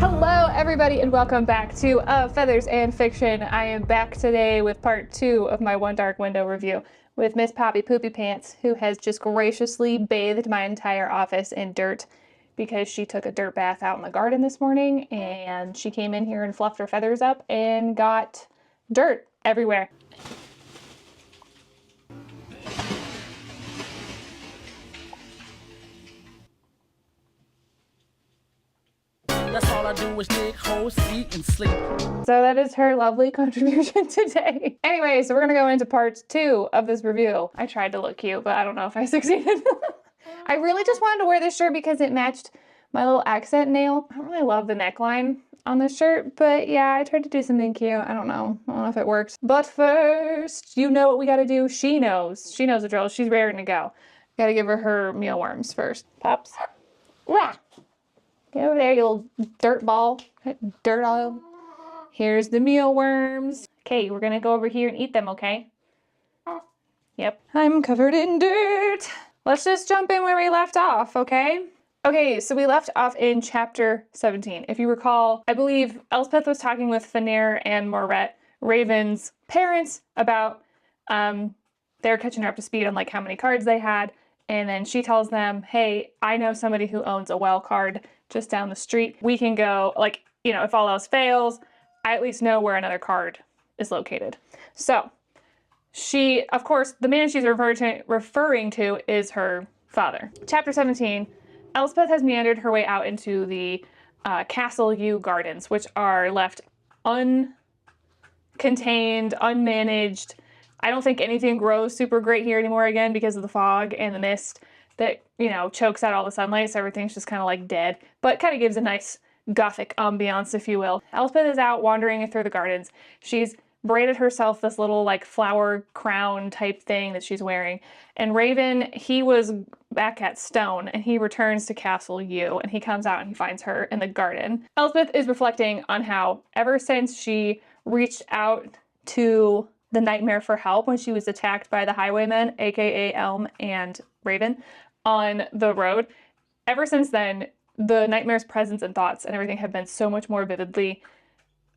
Hello everybody and welcome back to Feathers and Fiction. I am back today with part 2 of my One Dark Window review with Miss Poppy Poopy Pants, who has just graciously bathed my entire office in dirt because she took a dirt bath out in the garden this morning, and she came in here and fluffed her feathers up and got dirt everywhere. That's all I do is dig holes, eat, and sleep. So that is her lovely contribution today. Anyway, so we're gonna go into part 2 of this review. I tried to look cute, but I don't know if I succeeded. I really just wanted to wear this shirt because it matched my little accent nail. I don't really love the neckline on this shirt, but yeah, I tried to do something cute. I don't know if it worked. But first, you know what we gotta do. She knows the drill. She's raring to go. Gotta give her mealworms first. Pops. Wah! Get over there, you little dirt ball. Dirt all. Here's the mealworms. Okay, we're gonna go over here and eat them, okay? Yep. I'm covered in dirt. Let's just jump in where we left off, okay? Okay, so we left off in chapter 17. If you recall, I believe Elspeth was talking with Fenrir and Moret, Raven's parents, about they're catching her up to speed on like how many cards they had. And then she tells them, hey, I know somebody who owns a well card just down the street. We can go, like, you know, if all else fails, I at least know where another card is located. So she, of course, the man she's referring to is her father. Chapter 17, Elspeth has meandered her way out into the Castle U gardens, which are left uncontained, unmanaged. I don't think anything grows super great here anymore, again, because of the fog and the mist that, you know, chokes out all the sunlight, so everything's just kind of like dead, but kind of gives a nice gothic ambiance, if you will. Elspeth is out wandering through the gardens. She's braided herself this little like flower crown type thing that she's wearing. And Raven, he was back at Stone, and he returns to Castle U, and he comes out and he finds her in the garden. Elspeth is reflecting on how ever since she reached out to the Nightmare for help when she was attacked by the Highwaymen, aka Elm and Raven, on the road, ever since then, the Nightmare's presence and thoughts and everything have been so much more vividly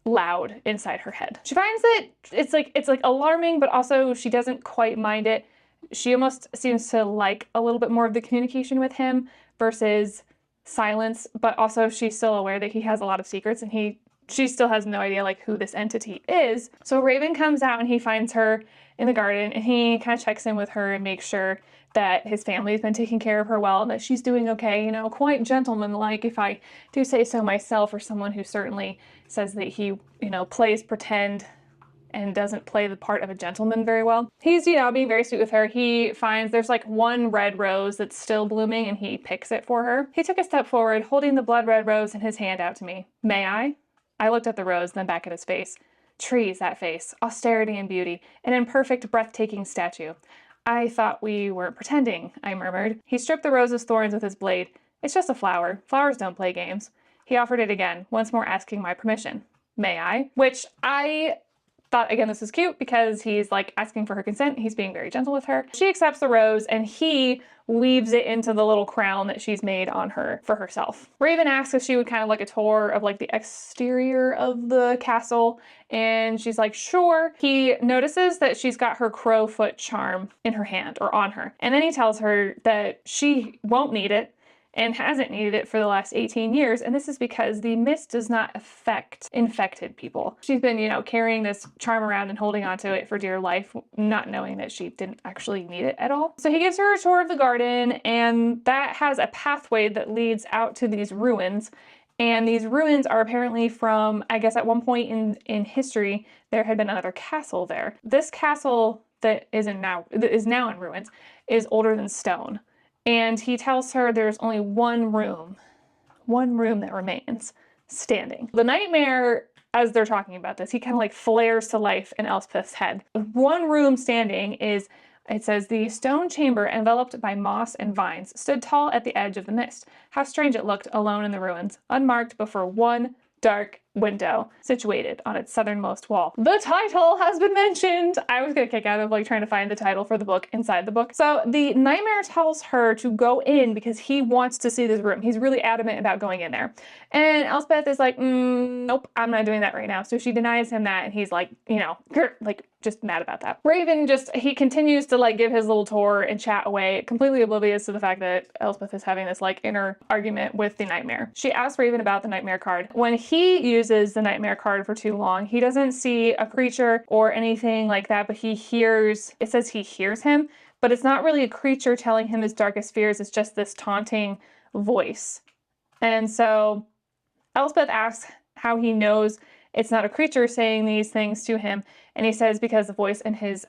loud inside her head. She finds that it's like alarming, but also she doesn't quite mind it. She almost seems to like a little bit more of the communication with him versus silence, but also she's still aware that he has a lot of secrets, and she still has no idea like who this entity is. So Raven comes out and he finds her in the garden, and he kind of checks in with her and makes sure that his family's been taking care of her well and that she's doing okay, you know, quite gentlemanlike, if I do say so myself, or someone who certainly says that he, you know, plays pretend and doesn't play the part of a gentleman very well. He's, you know, being very sweet with her. He finds there's like one red rose that's still blooming, and he picks it for her. He took a step forward, holding the blood red rose in his hand out to me. May I? I looked at the rose, then back at his face. Trees, that face. Austerity and beauty. An imperfect, breathtaking statue. I thought we weren't pretending, I murmured. He stripped the rose's thorns with his blade. It's just a flower. Flowers don't play games. He offered it again, once more asking my permission. May I? Which I thought, again, this is cute because he's like asking for her consent. He's being very gentle with her. She accepts the rose, and he weaves it into the little crown that she's made on her for herself. Raven asks if she would kind of like a tour of like the exterior of the castle, and she's like, sure. He notices that she's got her crowfoot charm in her hand, or on her, and then he tells her that she won't need it and hasn't needed it for the last 18 years, and this is because the mist does not affect infected people. She's been, you know, carrying this charm around and holding onto it for dear life, not knowing that she didn't actually need it at all. So he gives her a tour of the garden, and that has a pathway that leads out to these ruins. And these ruins are apparently from, I guess at one point in history, there had been another castle there. This castle that is now in ruins is older than Stone. And he tells her there's only one room that remains standing. The Nightmare, as they're talking about this, he kind of like flares to life in Elspeth's head. One room standing is, it says, the stone chamber enveloped by moss and vines stood tall at the edge of the mist. How strange it looked alone in the ruins, unmarked but for one dark window situated on its southernmost wall. The title has been mentioned. I was gonna kick out of like trying to find the title for the book inside the book. So the nightmare tells her to go in because he wants to see this room. He's really adamant about going in there. And Elspeth is like, nope, I'm not doing that right now. So she denies him that, and he's like, you know, like just mad about that. Raven he continues to like give his little tour and chat away, completely oblivious to the fact that Elspeth is having this like inner argument with the nightmare. She asks Raven about the nightmare card. When he uses the nightmare card for too long, he doesn't see a creature or anything like that, but he hears, it says he hears him, but it's not really a creature telling him his darkest fears. It's just this taunting voice. And so Elspeth asks how he knows it's not a creature saying these things to him, and he says because the voice in his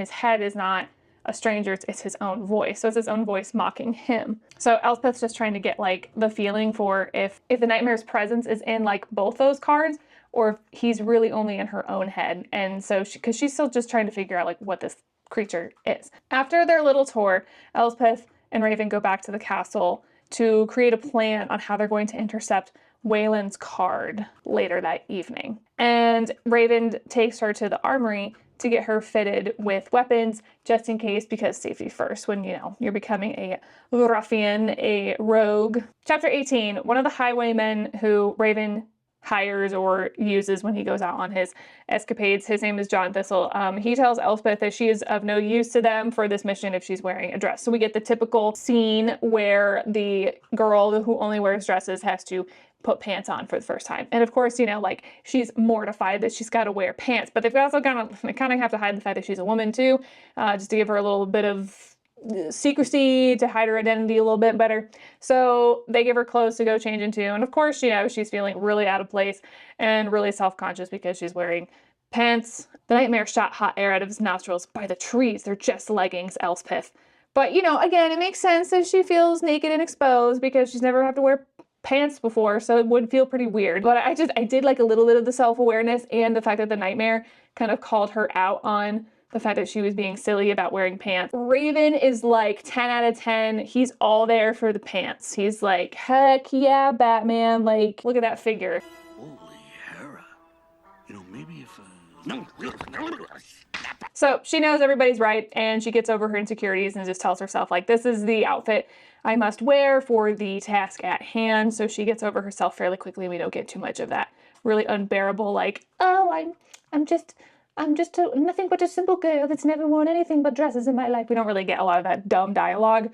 head is not a stranger, it's his own voice. So it's his own voice mocking him. So Elspeth's just trying to get like the feeling for if the nightmare's presence is in like both those cards, or if he's really only in her own head. And so because she's still just trying to figure out like what this creature is. After their little tour, Elspeth and Raven go back to the castle to create a plan on how they're going to intercept Waylon's card later that evening. And Raven takes her to the armory to get her fitted with weapons just in case, because safety first when, you know, you're becoming a ruffian, a rogue. Chapter 18, one of the highwaymen who Raven hires or uses when he goes out on his escapades. His name is John Thistle. He tells Elspeth that she is of no use to them for this mission if she's wearing a dress. So we get the typical scene where the girl who only wears dresses has to put pants on for the first time. And of course, you know, like she's mortified that she's got to wear pants, but they've also kind of have to hide the fact that she's a woman too, just to give her a little bit of secrecy, to hide her identity a little bit better. So they give her clothes to go change into, and of course, you know, she's feeling really out of place and really self-conscious because she's wearing pants. The nightmare shot hot air out of his nostrils. By the trees, they're just leggings, Elspeth. But, you know, again, it makes sense that she feels naked and exposed because she's never had to wear pants before, so it would feel pretty weird. But I did like a little bit of the self-awareness and the fact that the nightmare kind of called her out on the fact that she was being silly about wearing pants. Raven is like 10 out of 10. He's all there for the pants. He's like, heck yeah, Batman. Like, look at that figure. Holy Hera. You know, maybe if... So she knows everybody's right, and she gets over her insecurities and just tells herself, like, this is the outfit I must wear for the task at hand. So she gets over herself fairly quickly. We don't get too much of that really unbearable, like, oh, I'm just nothing but a simple girl that's never worn anything but dresses in my life. We don't really get a lot of that dumb dialogue,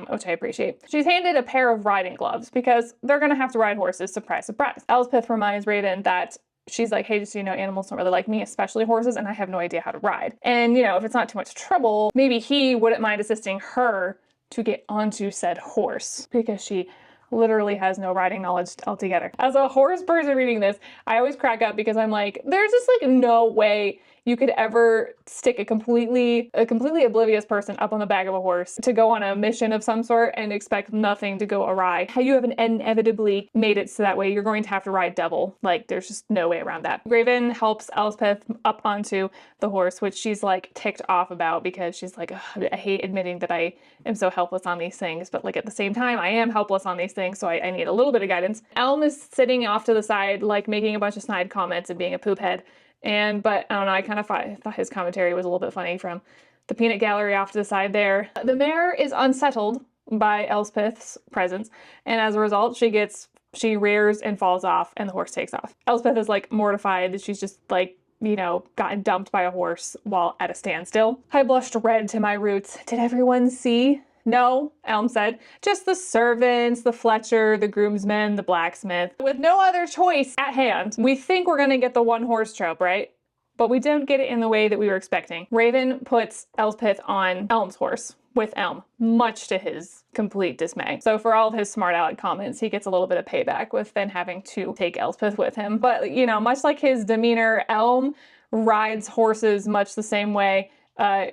which I appreciate. She's handed a pair of riding gloves because they're going to have to ride horses, surprise, surprise. Elspeth reminds Raven that she's like, hey, just so you know, animals don't really like me, especially horses, and I have no idea how to ride. And, you know, if it's not too much trouble, maybe he wouldn't mind assisting her to get onto said horse, because she literally has no riding knowledge altogether. As a horse person reading this, I always crack up because I'm like, there's just like no way you could ever stick a completely oblivious person up on the back of a horse to go on a mission of some sort and expect nothing to go awry. How you have inevitably made it so that way you're going to have to ride double. Like, there's just no way around that. Raven helps Elspeth up onto the horse, which she's like ticked off about because she's like, I hate admitting that I am so helpless on these things, but like at the same time, I am helpless on these things, so I need a little bit of guidance. Elm is sitting off to the side, like making a bunch of snide comments and being a poop head. But I don't know, I kind of thought his commentary was a little bit funny from the peanut gallery off to the side there. The mare is unsettled by Elspeth's presence, and as a result, she rears and falls off, and the horse takes off. Elspeth is like mortified that she's just like, you know, gotten dumped by a horse while at a standstill. I blushed red to my roots. Did everyone see? No, Elm said. Just the servants, the Fletcher, the groomsmen, the blacksmith. With no other choice at hand, we think we're gonna get the one horse trope, right? But we didn't get it in the way that we were expecting. Raven puts Elspeth on Elm's horse with Elm, much to his complete dismay. So for all of his smart aleck comments, he gets a little bit of payback with then having to take Elspeth with him. But, you know, much like his demeanor, Elm rides horses much the same way,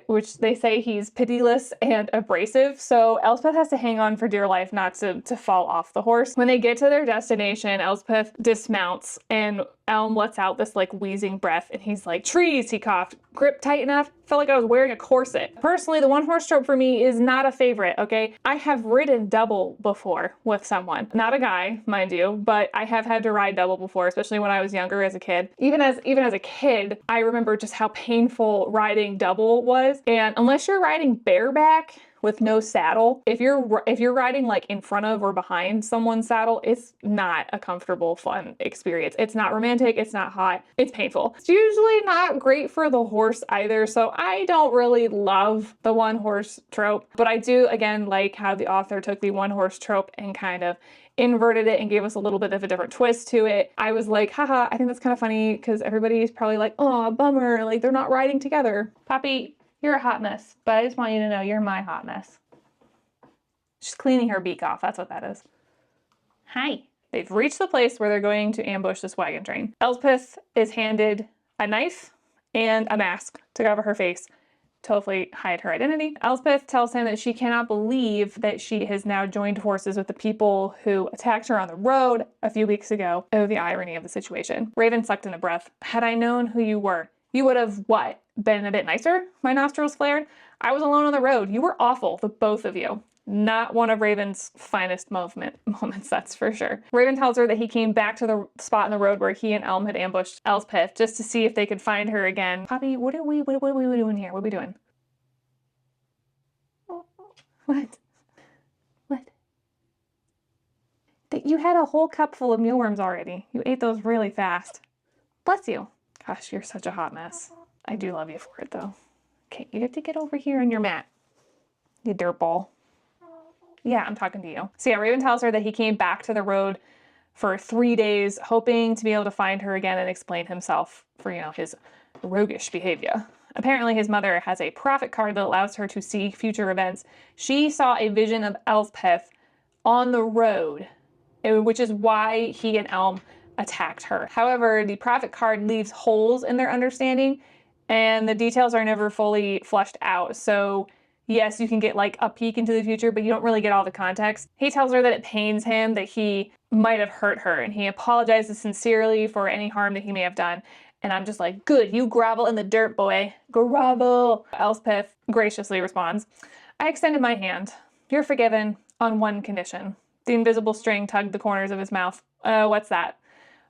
which they say he's pitiless and abrasive. So Elspeth has to hang on for dear life not to fall off the horse. When they get to their destination, Elspeth dismounts and Elm lets out this like wheezing breath and he's like, trees, he coughed. Grip tight enough. Felt like I was wearing a corset. Personally, the one horse trope for me is not a favorite, okay? I have ridden double before with someone. Not a guy, mind you, but I have had to ride double before, especially when I was younger as a kid. Even as a kid, I remember just how painful riding double was. And unless you're riding bareback with no saddle, if you're riding like in front of or behind someone's saddle, it's not a comfortable, fun experience. It's not romantic, it's not hot, it's painful. It's usually not great for the horse either, so I don't really love the one horse trope, but I do again like how the author took the one horse trope and kind of inverted it and gave us a little bit of a different twist to it. I was like, haha, I think that's kind of funny because everybody's probably like, oh, bummer, like they're not riding together. Poppy, you're a hot mess, but I just want you to know you're my hot mess. She's cleaning her beak off, that's what that is. Hi. They've reached the place where they're going to ambush this wagon train. Elspeth is handed a knife and a mask to cover her face to hopefully hide her identity. Elspeth tells him that she cannot believe that she has now joined forces with the people who attacked her on the road a few weeks ago. Oh, the irony of the situation. Raven sucked in a breath. Had I known who you were, you would have, what, been a bit nicer? My nostrils flared. I was alone on the road. You were awful, the both of you. Not one of Raven's finest moments, that's for sure. Raven tells her that he came back to the spot in the road where he and Elm had ambushed Elspeth just to see if they could find her again. Poppy, what are we doing here? What are we doing? What? What? You had a whole cup full of mealworms already. You ate those really fast. Bless you. Gosh, you're such a hot mess. I do love you for it though. Okay, you have to get over here on your mat, you dirtball. Yeah, I'm talking to you. So yeah, Raven tells her that he came back to the road for 3 days, hoping to be able to find her again and explain himself for, you know, his roguish behavior. Apparently his mother has a prophet card that allows her to see future events. She saw a vision of Elspeth on the road, which is why he and Elm attacked her. However, the prophet card leaves holes in their understanding and the details are never fully fleshed out. So yes, you can get like a peek into the future, but you don't really get all the context. He tells her that it pains him that he might have hurt her and he apologizes sincerely for any harm that he may have done. And I'm just like, good, you grovel in the dirt, boy. Grovel. Elspeth graciously responds, I extended my hand. You're forgiven on one condition. The invisible string tugged the corners of his mouth. What's that?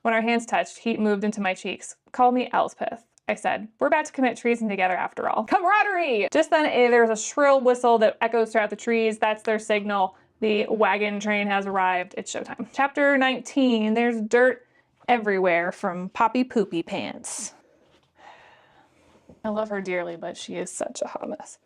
When our hands touched, heat moved into my cheeks. Call me Elspeth, I said. We're about to commit treason together after all. Camaraderie! Just then there's a shrill whistle that echoes throughout the trees. That's their signal. The wagon train has arrived. It's showtime. Chapter 19, there's dirt everywhere from Poppy Poopy Pants. I love her dearly, but she is such a hot mess.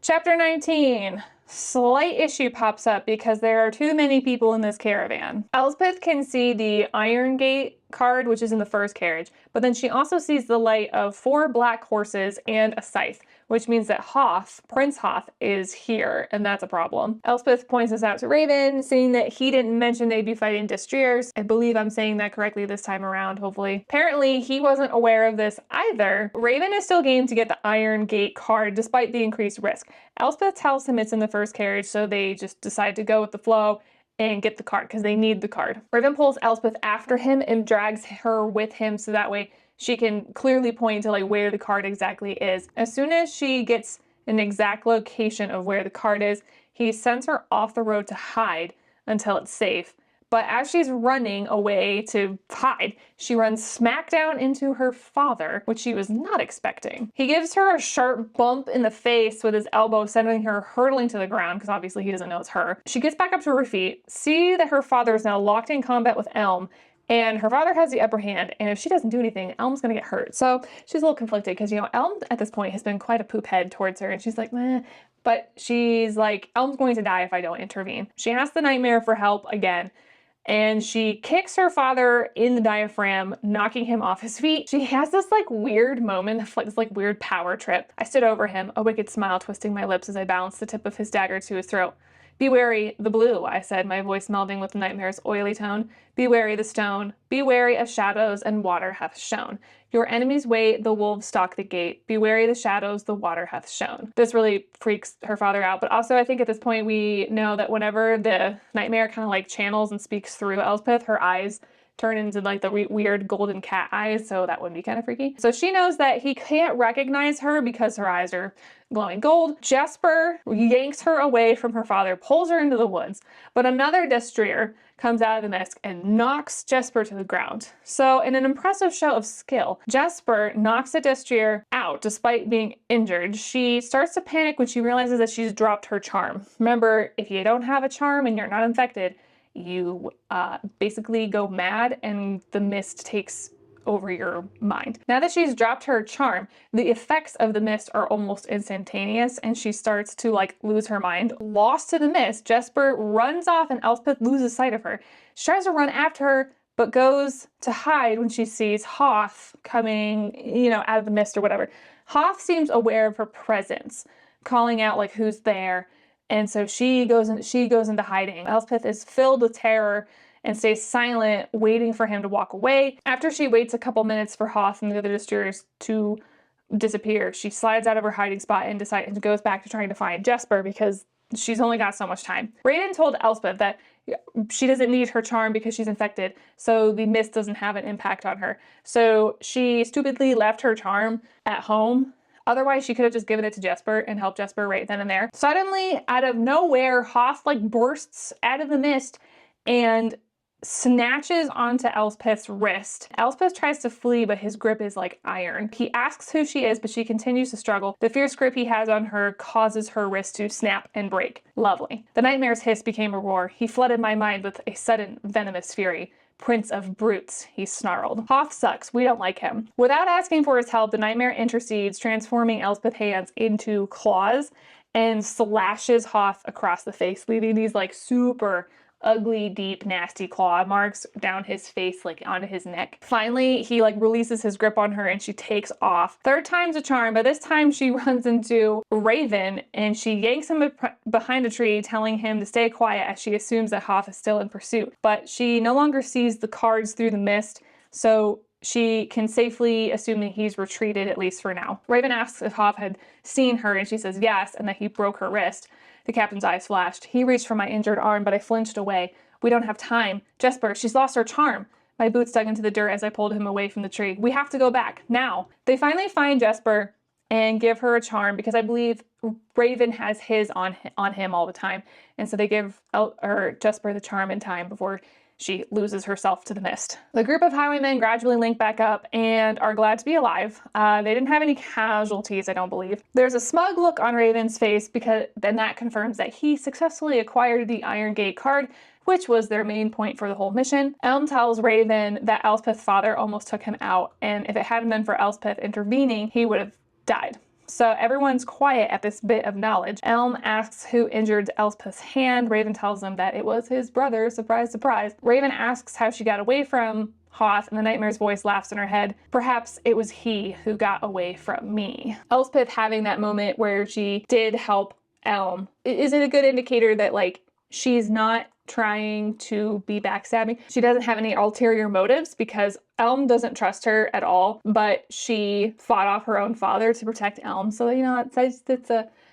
Chapter 19, slight issue pops up because there are too many people in this caravan. Elspeth can see the Iron Gate card, which is in the first carriage, but then she also sees the light of 4 black horses and a scythe, which means that Hoth, Prince Hoth, is here, and that's a problem. Elspeth points this out to Raven, seeing that he didn't mention they'd be fighting Destriers. I believe I'm saying that correctly this time around, hopefully. Apparently, he wasn't aware of this either. Raven is still game to get the Iron Gate card, despite the increased risk. Elspeth tells him it's in the first carriage, so they just decide to go with the flow and get the card because they need the card. Raven pulls Elspeth after him and drags her with him so that way she can clearly point to like where the card exactly is. As soon as she gets an exact location of where the card is, he sends her off the road to hide until it's safe. But as she's running away to hide, she runs smack down into her father, which she was not expecting. He gives her a sharp bump in the face with his elbow, sending her hurtling to the ground, because obviously he doesn't know it's her. She gets back up to her feet, see that her father is now locked in combat with Elm, and her father has the upper hand, and if she doesn't do anything, Elm's gonna get hurt. So she's a little conflicted, because, you know, Elm at this point has been quite a poop head towards her, and she's like, meh. But she's like, Elm's going to die if I don't intervene. She asks the Nightmare for help again, and she kicks her father in the diaphragm, knocking him off his feet. She has this like weird moment, this like weird power trip. I stood over him, a wicked smile twisting my lips as I balanced the tip of his dagger to his throat. Be wary the blue, I said, my voice melding with the Nightmare's oily tone. Be wary the stone. Be wary of shadows and water hath shown. Your enemies wait, the wolves stalk the gate. Be wary the shadows, the water hath shown. This really freaks her father out, but also I think at this point we know that whenever the Nightmare kind of like channels and speaks through Elspeth, her eyes turn into like the weird golden cat eyes, so that would be kind of freaky. So she knows that he can't recognize her because her eyes are glowing gold. Jesper yanks her away from her father, pulls her into the woods, but another destroyer comes out of the mist and knocks Jesper to the ground. So in an impressive show of skill, Jesper knocks the destroyer out despite being injured. She starts to panic when she realizes that she's dropped her charm. Remember, if you don't have a charm and you're not infected, you basically go mad and the mist takes over your mind. Now that she's dropped her charm, the effects of the mist are almost instantaneous and she starts to like lose her mind. Lost to the mist, Jesper runs off and Elspeth loses sight of her. She tries to run after her, but goes to hide when she sees Hoth coming, out of the mist or whatever. Hoth seems aware of her presence, calling out like who's there. And so she goes into hiding. Elspeth is filled with terror and stays silent, waiting for him to walk away. After she waits a couple minutes for Hoth and the other destroyers to disappear, she slides out of her hiding spot and goes back to trying to find Jesper because she's only got so much time. Raven told Elspeth that she doesn't need her charm because she's infected, so the mist doesn't have an impact on her. So she stupidly left her charm at home. Otherwise, she could have just given it to Jesper and helped Jesper right then and there. Suddenly, out of nowhere, Hoth bursts out of the mist and snatches onto Elspeth's wrist. Elspeth tries to flee, but his grip is like iron. He asks who she is, but she continues to struggle. The fierce grip he has on her causes her wrist to snap and break. Lovely. The nightmare's hiss became a roar. He flooded my mind with a sudden venomous fury. Prince of brutes, he snarled. Hoth sucks. We don't like him. Without asking for his help, the nightmare intercedes, transforming Elspeth's hands into claws and slashes Hoth across the face, leaving these super ugly, deep, nasty claw marks down his face, onto his neck. Finally, he releases his grip on her and she takes off. Third time's a charm, but this time she runs into Raven and she yanks him behind a tree, telling him to stay quiet as she assumes that Hoth is still in pursuit. But she no longer sees the cards through the mist, so she can safely assume that he's retreated, at least for now. Raven asks if Hoth had seen her and she says yes, and that he broke her wrist. The captain's eyes flashed. He reached for my injured arm, but I flinched away. We don't have time. Jesper, she's lost her charm. My boots dug into the dirt as I pulled him away from the tree. We have to go back, now. They finally find Jesper and give her a charm because I believe Raven has his on him all the time. And so they give Jesper the charm in time before she loses herself to the mist. The group of highwaymen gradually link back up and are glad to be alive. They didn't have any casualties, I don't believe. There's a smug look on Raven's face because then that confirms that he successfully acquired the Iron Gate card, which was their main point for the whole mission. Elm tells Raven that Elspeth's father almost took him out, and if it hadn't been for Elspeth intervening, he would have died. So everyone's quiet at this bit of knowledge. Elm asks who injured Elspeth's hand. Raven tells them that it was his brother. Surprise, surprise. Raven asks how she got away from Hoth, and the nightmare's voice laughs in her head. Perhaps it was he who got away from me. Elspeth having that moment where she did help Elm. Is it a good indicator that she's not trying to be backstabbing? She doesn't have any ulterior motives because Elm doesn't trust her at all, but she fought off her own father to protect Elm. So, it's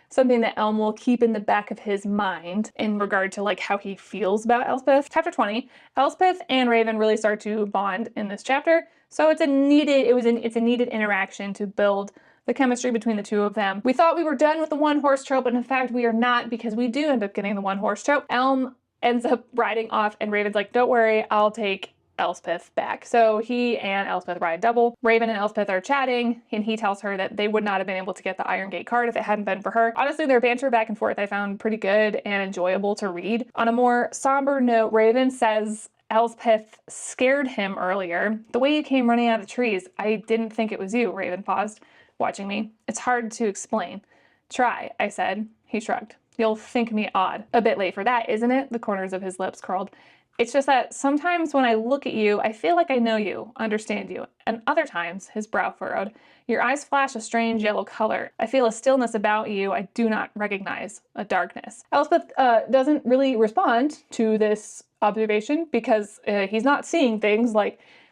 something that Elm will keep in the back of his mind in regard to how he feels about Elspeth. Chapter 20, Elspeth and Raven really start to bond in this chapter. So it's a needed interaction to build the chemistry between the two of them. We thought we were done with the one horse trope, but in fact we are not, because we do end up getting the one horse trope. Elm ends up riding off and Raven's like, don't worry, I'll take Elspeth back. So he and Elspeth ride double. Raven and Elspeth are chatting and he tells her that they would not have been able to get the Iron Gate card if it hadn't been for her. Honestly, their banter back and forth I found pretty good and enjoyable to read. On a more somber note, Raven says Elspeth scared him earlier. The way you came running out of the trees, I didn't think it was you. Raven paused, watching me. It's hard to explain. Try, I said. He shrugged. You'll think me odd. A bit late for that, isn't it? The corners of his lips curled. It's just that sometimes when I look at you, I feel like I know you, understand you. And other times, his brow furrowed, your eyes flash a strange yellow color. I feel a stillness about you I do not recognize, a darkness. Elspeth doesn't really respond to this observation because he's not seeing things.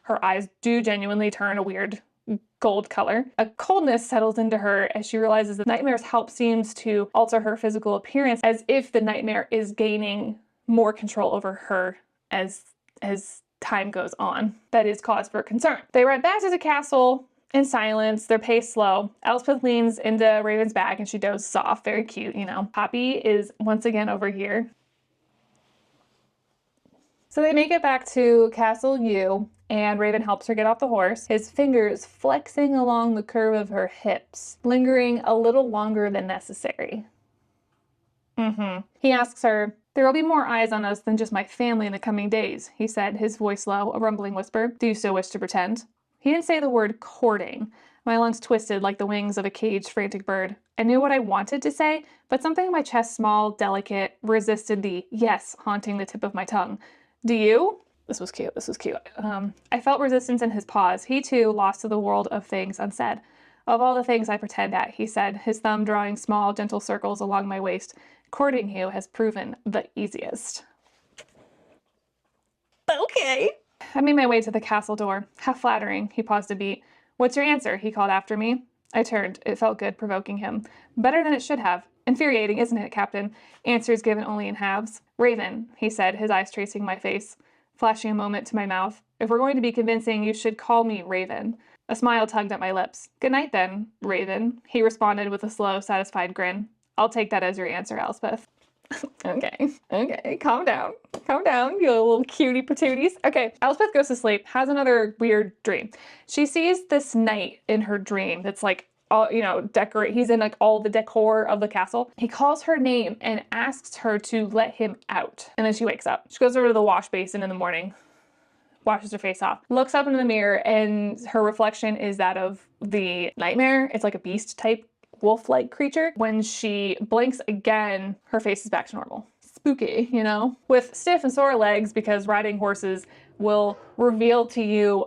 Her eyes do genuinely turn a weird gold color. A coldness settles into her as she realizes the nightmare's help seems to alter her physical appearance, as if the nightmare is gaining more control over her as time goes on that is cause for concern. They run back to the castle in silence, their pace slow. Elspeth leans into Raven's back and she dozes off. Very cute, you know. Poppy is once again over here. So they make it back to Castle U, and Raven helps her get off the horse, his fingers flexing along the curve of her hips, lingering a little longer than necessary. He asks her, "There will be more eyes on us than just my family in the coming days," he said, his voice low, a rumbling whisper. "Do you still wish to pretend?" He didn't say the word courting. My lungs twisted like the wings of a caged, frantic bird. I knew what I wanted to say, but something in my chest, small, delicate, resisted the yes haunting the tip of my tongue. "Do you?" This was cute. This was cute. I felt resistance in his pause. He, too, lost to the world of things unsaid. "Of all the things I pretend at," he said, his thumb drawing small, gentle circles along my waist, "courting you has proven the easiest." Okay. I made my way to the castle door. How flattering. He paused a beat. "What's your answer?" he called after me. I turned. It felt good, provoking him. Better than it should have. "Infuriating, isn't it, Captain? Answers given only in halves." "Raven," he said, his eyes tracing my face, flashing a moment to my mouth. "If we're going to be convincing, you should call me Raven." A smile tugged at my lips. "Good night, then, Raven," he responded with a slow, satisfied grin. "I'll take that as your answer, Elspeth." Okay, calm down, you little cutie patooties. Okay, Elspeth goes to sleep, has another weird dream. She sees this knight in her dream that's like, all, you know, he's in like all the decor of the castle. He calls her name and asks her to let him out. And then she wakes up. She goes over to the wash basin in the morning, washes her face off, looks up into the mirror, and her reflection is that of the nightmare. It's like a beast type wolf-like creature. When she blinks again, her face is back to normal. Spooky, you know? With stiff and sore legs, because riding horses will reveal to you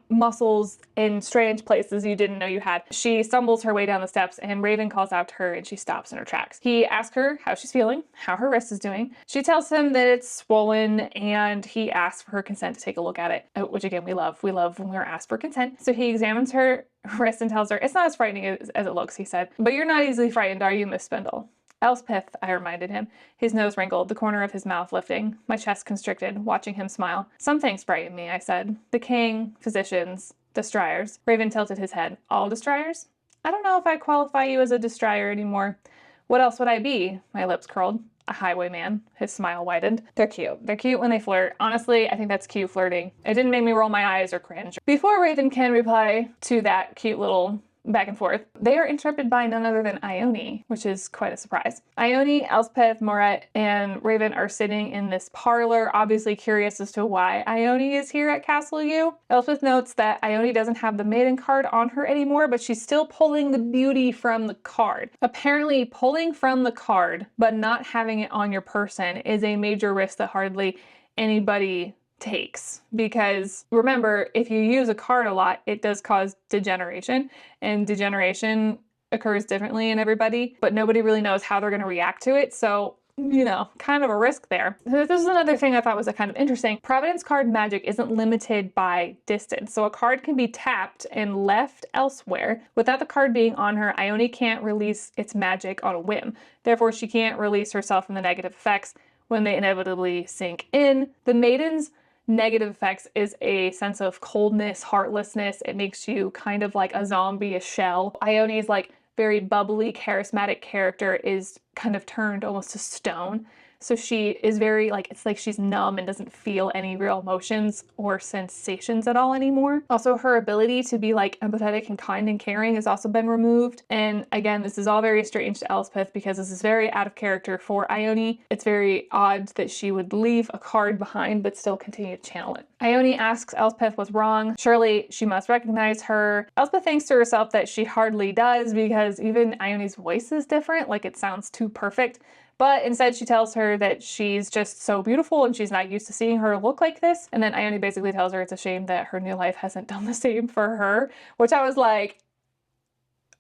muscles in strange places you didn't know you had. She stumbles her way down the steps, and Raven calls out to her, and she stops in her tracks. He asks her how she's feeling, how her wrist is doing. She tells him that it's swollen, and he asks for her consent to take a look at it, which again, we love. We love when we're asked for consent. So he examines her wrist and tells her, "It's not as frightening as it looks," he said. "But you're not easily frightened, are you, Miss Spindle?" "Elspeth," I reminded him, his nose wrinkled, the corner of his mouth lifting. My chest constricted, watching him smile. "Some things frighten me," I said. "The king, physicians, destriers." Raven tilted his head. "All destriers?" "I don't know if I qualify you as a destrier anymore." "What else would I be?" My lips curled. "A highwayman." His smile widened. They're cute. They're cute when they flirt. Honestly, I think that's cute flirting. It didn't make me roll my eyes or cringe. Before Raven can reply to that cute little back and forth, they are interrupted by none other than Ione, which is quite a surprise. Ione, Elspeth, Moret, and Raven are sitting in this parlor, obviously curious as to why Ione is here at Castle U. Elspeth notes that Ione doesn't have the maiden card on her anymore, but she's still pulling the beauty from the card. Apparently, pulling from the card, but not having it on your person is a major risk that hardly anybody takes, because remember, if you use a card a lot, it does cause degeneration, and degeneration occurs differently in everybody, but nobody really knows how they're going to react to it. So, you know, kind of a risk there. This is another thing I thought was kind of interesting. Providence card magic isn't limited by distance. So a card can be tapped and left elsewhere. Without the card being on her, Ione can't release its magic on a whim. Therefore, she can't release herself from the negative effects when they inevitably sink in. The maiden's negative effects is a sense of coldness, heartlessness. It makes you kind of like a zombie, a shell. Ione's like very bubbly, charismatic character is kind of turned almost to stone. So she is very like, it's like she's numb and doesn't feel any real emotions or sensations at all anymore. Also, her ability to be like empathetic and kind and caring has also been removed. And again, this is all very strange to Elspeth because this is very out of character for Ione. It's very odd that she would leave a card behind but still continue to channel it. Ione asks Elspeth what's wrong. Surely she must recognize her. Elspeth thinks to herself that she hardly does because even Ione's voice is different, like it sounds too perfect. But instead she tells her that she's just so beautiful and she's not used to seeing her look like this. And then Ione basically tells her it's a shame that her new life hasn't done the same for her, which I was like,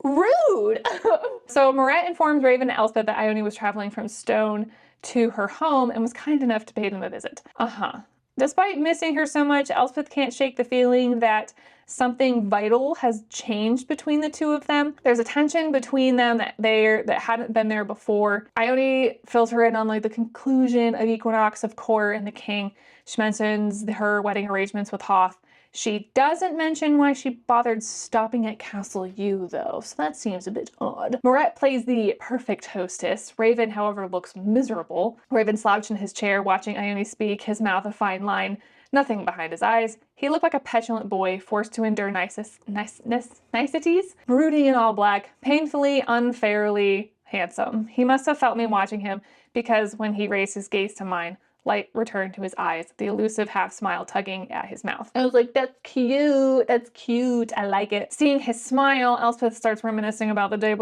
rude. So Moret informs Raven and Elspeth that Ione was traveling from Stone to her home and was kind enough to pay them a visit. Despite missing her so much, Elspeth can't shake the feeling that something vital has changed between the two of them. There's a tension between them that hadn't been there before. Ione fills her in on like the conclusion of Equinox of Court and the King. She mentions her wedding arrangements with Hoth. She doesn't mention why she bothered stopping at Castle U, though, so that seems a bit odd. Moret plays the perfect hostess. Raven, however, looks miserable. Raven slouched in his chair, watching Ione speak, his mouth a fine line, nothing behind his eyes. He looked like a petulant boy, forced to endure niceties, brooding in all black, painfully, unfairly handsome. He must have felt me watching him, because when he raised his gaze to mine, light returned to his eyes, the elusive half smile tugging at his mouth. I was like, that's cute, I like it. Seeing his smile, Elspeth starts reminiscing about the night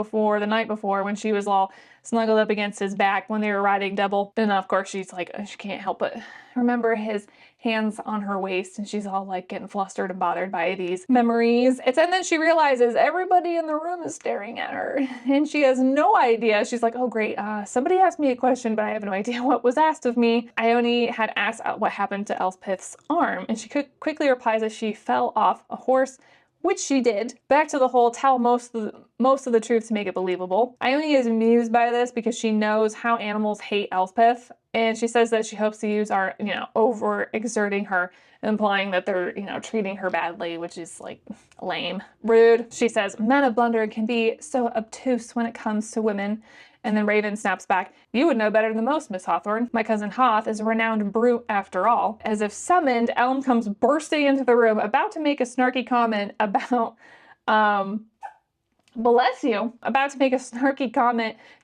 before, when she was all snuggled up against his back when they were riding double. And of course she's like, she can't help but remember his hands on her waist, and she's all like getting flustered and bothered by these memories. And then she realizes everybody in the room is staring at her, and she has no idea. She's like, oh great, somebody asked me a question, but I have no idea what was asked of me. Ione had asked what happened to Elspeth's arm, and she quickly replies that she fell off a horse, which she did. Back to the whole tell most of the truth to make it believable. Ione is amused by this because she knows how animals hate Elspeth, and she says that she hopes the U's are, overexerting her, implying that they're, treating her badly, which is like lame. Rude. She says, men of blunder can be so obtuse when it comes to women. And then Raven snaps back, you would know better than most, Miss Hawthorne. My cousin Hoth is a renowned brute after all. As if summoned, Elm comes bursting into the room, about to make a snarky comment about,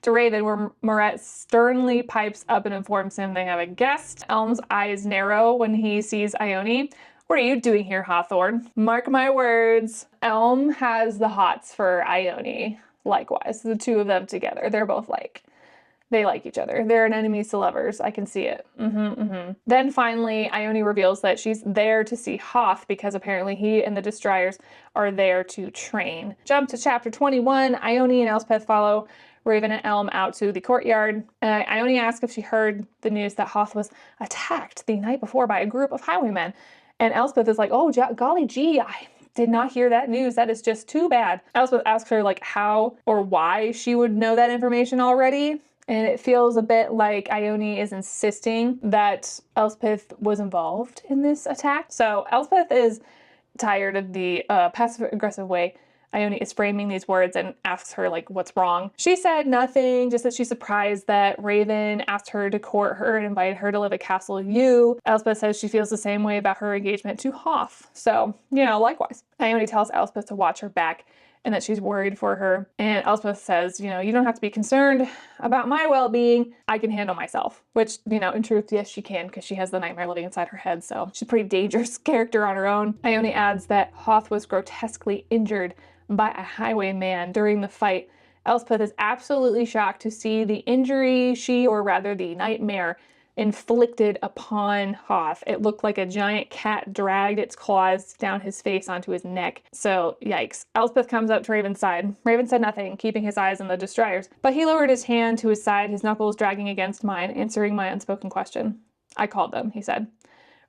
to Raven, where Moret sternly pipes up and informs him they have a guest. Elm's eyes narrow when he sees Ione. What are you doing here, Hawthorne? Mark my words, Elm has the hots for Ione. Likewise, the two of them together, they like each other. They're an enemies to lovers. I can see it. Then finally, Ione reveals that she's there to see Hoth because apparently he and the Destroyers are there to train. Jump to chapter 21. Ione and Elspeth follow Raven and Elm out to the courtyard. Ione asks if she heard the news that Hoth was attacked the night before by a group of highwaymen. And Elspeth is like, oh, golly gee, I did not hear that news. That is just too bad. Elspeth asks her like how or why she would know that information already. And it feels a bit like Ione is insisting that Elspeth was involved in this attack. So Elspeth is tired of the passive-aggressive way Ione is framing these words and asks her like what's wrong. She said nothing, just that she's surprised that Raven asked her to court her and invited her to live at Castle U. Elspeth says she feels the same way about her engagement to Hoth. So, likewise. Ione tells Elspeth to watch her back and that she's worried for her. And Elspeth says, you don't have to be concerned about my well-being. I can handle myself. Which, in truth, yes, she can, because she has the nightmare living inside her head, so she's a pretty dangerous character on her own. Ione adds that Hoth was grotesquely injured by a highwayman during the fight. Elspeth is absolutely shocked to see the injury the nightmare inflicted upon Hoth. It looked like a giant cat dragged its claws down his face onto his neck. So, yikes. Elspeth comes up to Raven's side. Raven said nothing, keeping his eyes on the Destroyers, but he lowered his hand to his side, his knuckles dragging against mine, answering my unspoken question. I called them, he said.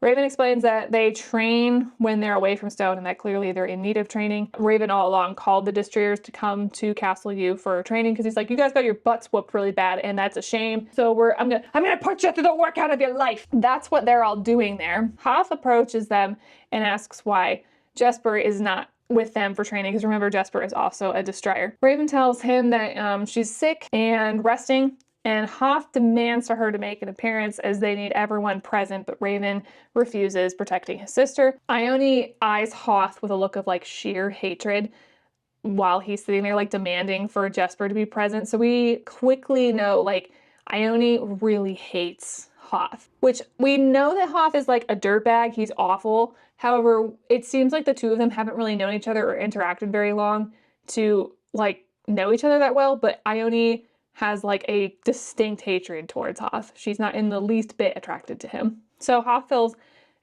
Raven explains that they train when they're away from Stone and that clearly they're in need of training. Raven all along called the Destroyers to come to Castle U for training because he's like, you guys got your butts whooped really bad and that's a shame. So I'm gonna put you through the workout of your life. That's what they're all doing there. Hoth approaches them and asks why Jesper is not with them for training, because remember, Jesper is also a Destroyer. Raven tells him that she's sick and resting, and Hoth demands for her to make an appearance as they need everyone present, but Raven refuses, protecting his sister. Ione eyes Hoth with a look of like sheer hatred while he's sitting there like demanding for Jesper to be present. So we quickly know like Ione really hates Hoth, which we know that Hoth is like a dirtbag. He's awful. However, it seems like the two of them haven't really known each other or interacted very long to like know each other that well, but Ione has like a distinct hatred towards Hoth. She's not in the least bit attracted to him. So Hoth fills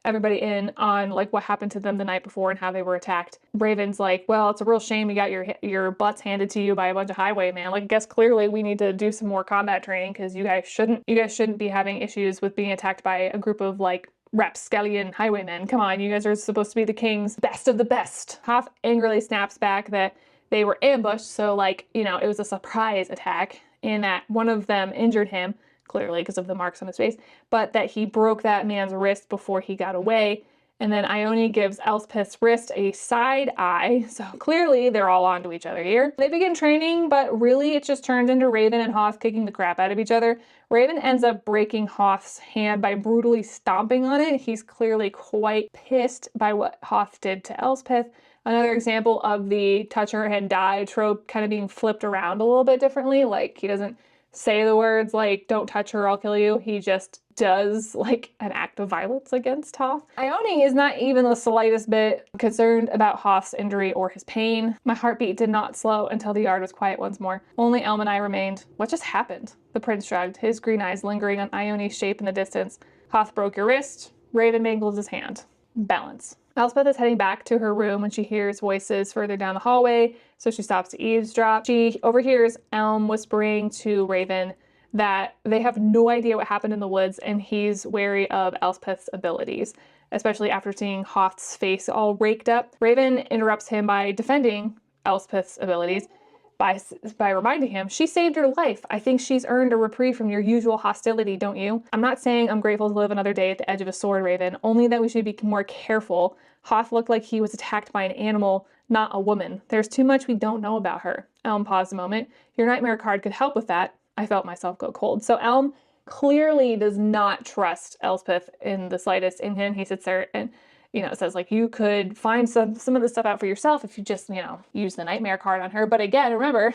everybody in on like what happened to them the night before and how they were attacked. Raven's like, well, it's a real shame you got your butts handed to you by a bunch of highwaymen. Like, I guess clearly we need to do some more combat training because you guys shouldn't be having issues with being attacked by a group of like rapscallion highwaymen. Come on, you guys are supposed to be the king's best of the best. Hoth angrily snaps back that they were ambushed, so like, you know, it was a surprise attack, and that one of them injured him, clearly because of the marks on his face, but that he broke that man's wrist before he got away. And then Ione gives Elspeth's wrist a side eye, so clearly they're all onto each other here. They begin training, but really it just turns into Raven and Hoth kicking the crap out of each other. Raven ends up breaking Hoth's hand by brutally stomping on it. He's clearly quite pissed by what Hoth did to Elspeth. Another example of the touch her and die trope kind of being flipped around a little bit differently. Like, he doesn't say the words like, don't touch her, I'll kill you. He just does like an act of violence against Hoth. Ione is not even the slightest bit concerned about Hoth's injury or his pain. My heartbeat did not slow until the yard was quiet once more. Only Elm and I remained. What just happened? The prince shrugged, his green eyes lingering on Ione's shape in the distance. Hoth broke your wrist. Raven mangles his hand. Balance. Elspeth is heading back to her room when she hears voices further down the hallway, so she stops to eavesdrop. She overhears Elm whispering to Raven that they have no idea what happened in the woods, and he's wary of Elspeth's abilities, especially after seeing Hoth's face all raked up. Raven interrupts him by defending Elspeth's abilities by reminding him, she saved your life. I think she's earned a reprieve from your usual hostility, don't you? I'm not saying I'm grateful to live another day at the edge of a sword, Raven, only that we should be more careful. Hoth looked like he was attacked by an animal, not a woman. There's too much we don't know about her. Elm paused a moment. Your nightmare card could help with that. I felt myself go cold. So Elm clearly does not trust Elspeth in the slightest in him. He sits there and, you know, says like, you could find some of this stuff out for yourself if you just, you know, use the nightmare card on her. But again, remember,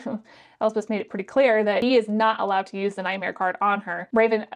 Elspeth made it pretty clear that he is not allowed to use the nightmare card on her. Raven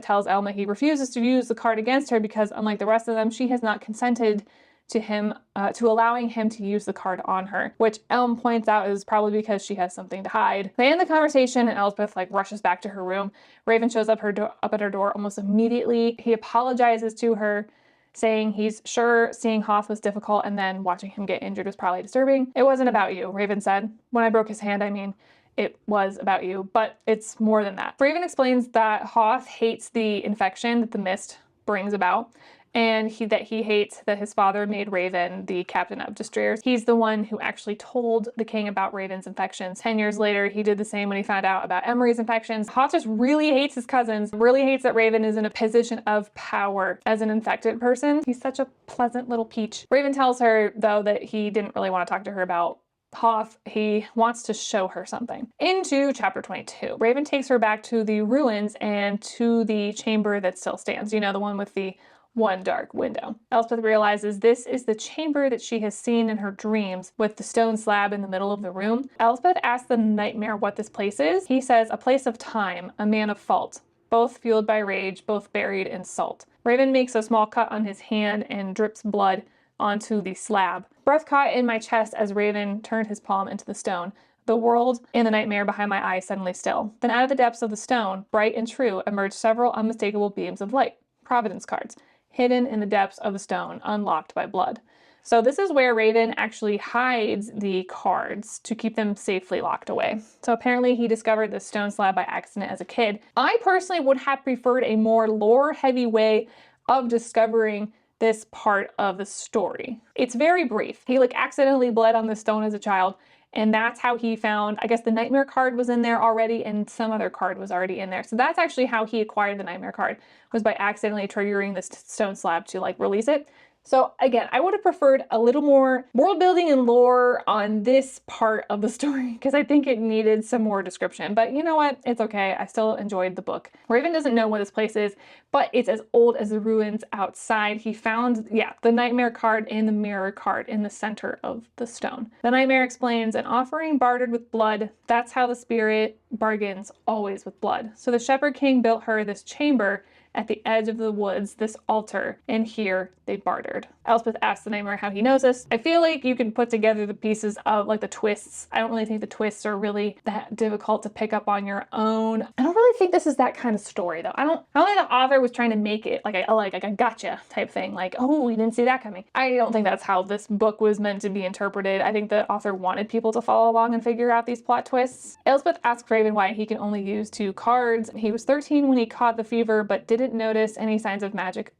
tells Elm that he refuses to use the card against her because, unlike the rest of them, she has not consented to him, to allowing him to use the card on her, which Elm points out is probably because she has something to hide. They end the conversation and Elspeth like rushes back to her room. Raven shows up at her door almost immediately. He apologizes to her, saying he's sure seeing Hoth was difficult and then watching him get injured was probably disturbing. It wasn't about you, Raven said. When I broke his hand, I mean, it was about you, but it's more than that. Raven explains that Hoth hates the infection that the mist brings about, and that he hates that his father made Raven the captain of destroyers. He's the one who actually told the king about Raven's infections. 10 years later, he did the same when he found out about Emery's infections. Hoth just really hates his cousins, really hates that Raven is in a position of power as an infected person. He's such a pleasant little peach. Raven tells her, though, that he didn't really want to talk to her about Hoth. He wants to show her something. Into chapter 22. Raven takes her back to the ruins and to the chamber that still stands. You know, the one with the one dark window. Elspeth realizes this is the chamber that she has seen in her dreams with the stone slab in the middle of the room. Elspeth asks the nightmare what this place is. He says, a place of time, a man of fault, both fueled by rage, both buried in salt. Raven makes a small cut on his hand and drips blood onto the slab. Breath caught in my chest as Raven turned his palm into the stone. The world and the nightmare behind my eyes suddenly still. Then out of the depths of the stone, bright and true, emerged several unmistakable beams of light. Providence cards, hidden in the depths of the stone, unlocked by blood. So this is where Raven actually hides the cards to keep them safely locked away. So apparently he discovered the stone slab by accident as a kid. I personally would have preferred a more lore-heavy way of discovering this part of the story. It's very brief. He like accidentally bled on the stone as a child, and that's how he found, I guess the nightmare card was in there already and some other card was already in there. So that's actually how he acquired the nightmare card, was by accidentally triggering this stone slab to like release it. So again, I would have preferred a little more world building and lore on this part of the story because I think it needed some more description. But you know what? It's okay. I still enjoyed the book. Raven doesn't know what this place is, but it's as old as the ruins outside. He found, the nightmare card and the mirror card in the center of the stone. The nightmare explains, an offering bartered with blood. That's how the spirit bargains, always with blood. So the Shepherd King built her this chamber at the edge of the woods, this altar, and here they bartered. Elspeth asks the nightmare how he knows this. I feel like you can put together the pieces of like the twists. I don't really think the twists are really that difficult to pick up on your own. I don't really think this is that kind of story though. I don't think the author was trying to make it like a gotcha type thing. Like, oh, you didn't see that coming. I don't think that's how this book was meant to be interpreted. I think the author wanted people to follow along and figure out these plot twists. Elspeth asks Raven why he can only use 2 cards. He was 13 when he caught the fever, but didn't notice any signs of magic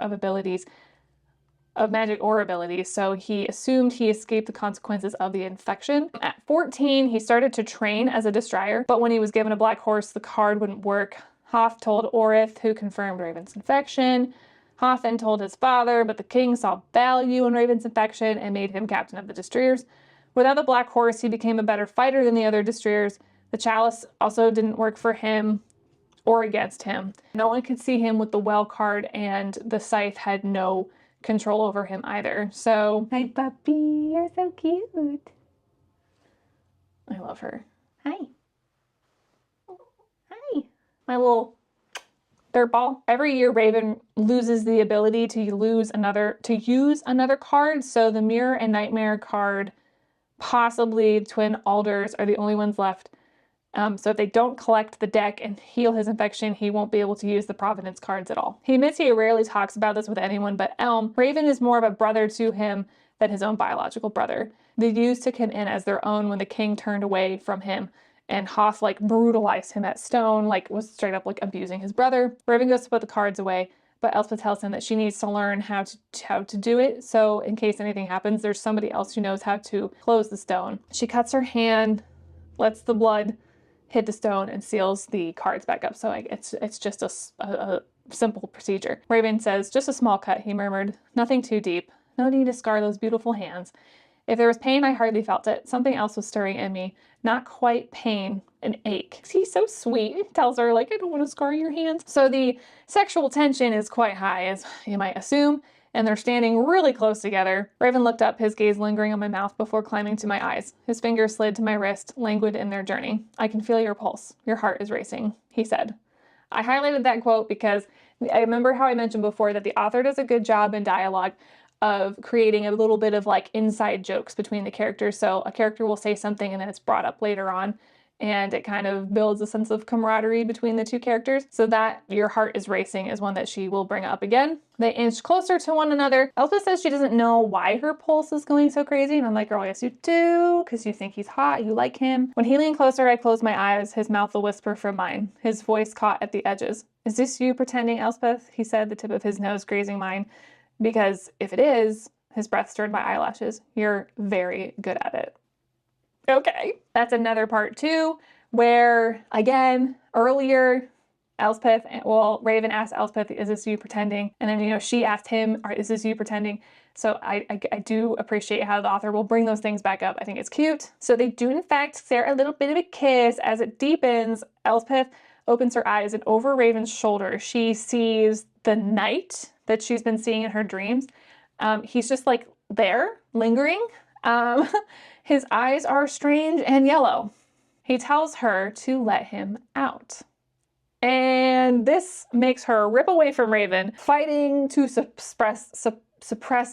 or abilities, so he assumed he escaped the consequences of the infection. At 14, he started to train as a destrier, but when he was given a black horse, the card wouldn't work. Hoth told Orith, who confirmed Raven's infection. Hoth then told his father, but the king saw value in Raven's infection and made him captain of the destriers. Without the black horse, he became a better fighter than the other destriers. The chalice also didn't work for him or against him. No one could see him with the well card, and the scythe had no control over him either. So, hi puppy, you're so cute. I love her. Hi. Hi. My little dirt ball. Every year Raven loses the ability to use another card, so the mirror and nightmare card, possibly twin alders, are the only ones left. So if they don't collect the deck and heal his infection, he won't be able to use the Providence cards at all. He admits he rarely talks about this with anyone but Elm. Raven is more of a brother to him than his own biological brother. The youths took him in as their own when the king turned away from him, and Hoth like brutalized him at Stone, like was straight up like abusing his brother. Raven goes to put the cards away, but Elspeth tells him that she needs to learn how to do it, so in case anything happens, there's somebody else who knows how to close the stone. She cuts her hand, lets the blood hit the stone, and seals the cards back up. So it's just a simple procedure. Raven says, just a small cut, he murmured. Nothing too deep. No need to scar those beautiful hands. If there was pain, I hardly felt it. Something else was stirring in me. Not quite pain, an ache. He's so sweet. He tells her, like, I don't want to scar your hands. So the sexual tension is quite high, as you might assume, and they're standing really close together. Raven looked up, his gaze lingering on my mouth before climbing to my eyes. His fingers slid to my wrist, languid in their journey. I can feel your pulse. Your heart is racing, he said. I highlighted that quote because I remember how I mentioned before that the author does a good job in dialogue of creating a little bit of like inside jokes between the characters. So a character will say something and then it's brought up later on, and it kind of builds a sense of camaraderie between the two characters. So that your heart is racing is one that she will bring up again. They inch closer to one another. Elspeth says she doesn't know why her pulse is going so crazy. And I'm like, girl, yes you do, because you think he's hot, you like him. When he leaned closer, I closed my eyes, his mouth a whisper from mine. His voice caught at the edges. Is this you pretending, Elspeth? He said, the tip of his nose grazing mine. Because if it is, his breath stirred my eyelashes. You're very good at it. Okay. That's another part too, where again, earlier, Raven asked Elspeth, is this you pretending? And then, she asked him, is this you pretending? So I do appreciate how the author will bring those things back up. I think it's cute. So they do in fact share a little bit of a kiss. As it deepens, Elspeth opens her eyes, and over Raven's shoulder, she sees the knight that she's been seeing in her dreams. He's just like there, lingering. His eyes are strange and yellow. He tells her to let him out. And this makes her rip away from Raven, fighting to suppress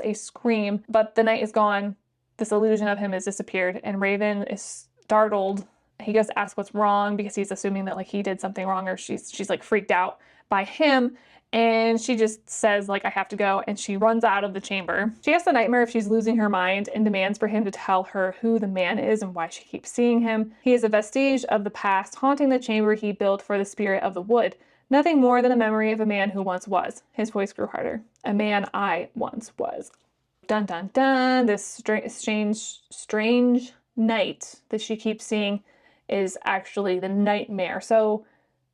a scream, but the knight is gone. This illusion of him has disappeared, and Raven is startled. He goes to ask what's wrong because he's assuming that like he did something wrong, or she's like freaked out by him. And she just says, like, I have to go, and she runs out of the chamber. She asks the nightmare if she's losing her mind and demands for him to tell her who the man is and why she keeps seeing him. He is a vestige of the past, haunting the chamber he built for the spirit of the wood. Nothing more than a memory of a man who once was. His voice grew harder. A man I once was. Dun dun dun. This strange night that she keeps seeing is actually the nightmare. So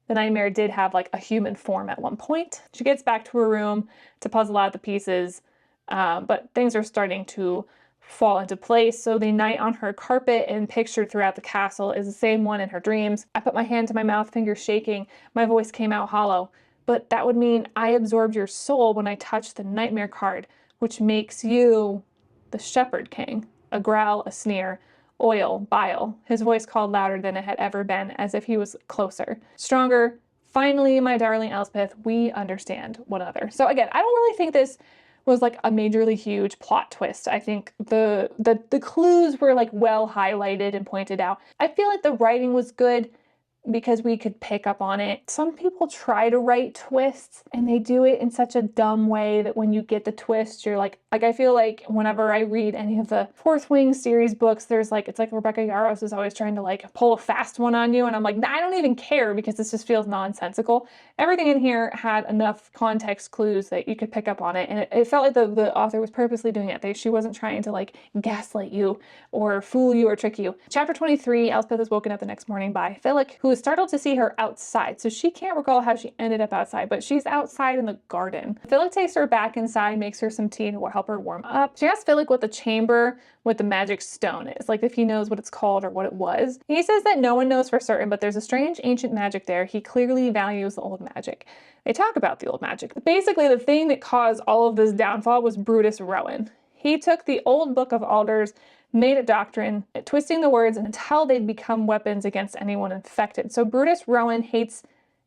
the nightmare did have like a human form at one point. She gets back to her room to puzzle out the pieces, but things are starting to fall into place. So the night on her carpet and pictured throughout the castle is the same one in her dreams. I put my hand to my mouth, fingers shaking. My voice came out hollow. But that would mean I absorbed your soul when I touched the nightmare card, which makes you the Shepherd King. A growl, a sneer. Oil, bile. His voice called louder than it had ever been, as if he was closer. Stronger. Finally, my darling Elspeth, we understand one another. So again, I don't really think this was like a majorly huge plot twist. I think the clues were like well highlighted and pointed out. I feel like the writing was good because we could pick up on it. Some people try to write twists and they do it in such a dumb way that when you get the twist, you're like I feel like whenever I read any of the Fourth Wing series books, there's like, it's like Rebecca Yarros is always trying to like pull a fast one on you. And I'm like, nah, I don't even care because this just feels nonsensical. Everything in here had enough context clues that you could pick up on it. And it felt like the author was purposely doing it. She wasn't trying to like gaslight you or fool you or trick you. Chapter 23, Elspeth is woken up the next morning by Philip, who is startled to see her outside. So she can't recall how she ended up outside, but she's outside in the garden. Philip takes her back inside, makes her some tea and will help her warm up. She asks Philip what the chamber with the magic stone is, like if he knows what it's called or what it was. He says that no one knows for certain, but there's a strange ancient magic there. He clearly values the old magic. They talk about the old magic. Basically, the thing that caused all of this downfall was Brutus Rowan. He took the old Book of Alders, made it doctrine, twisting the words until they'd become weapons against anyone infected. So Brutus Rowan hates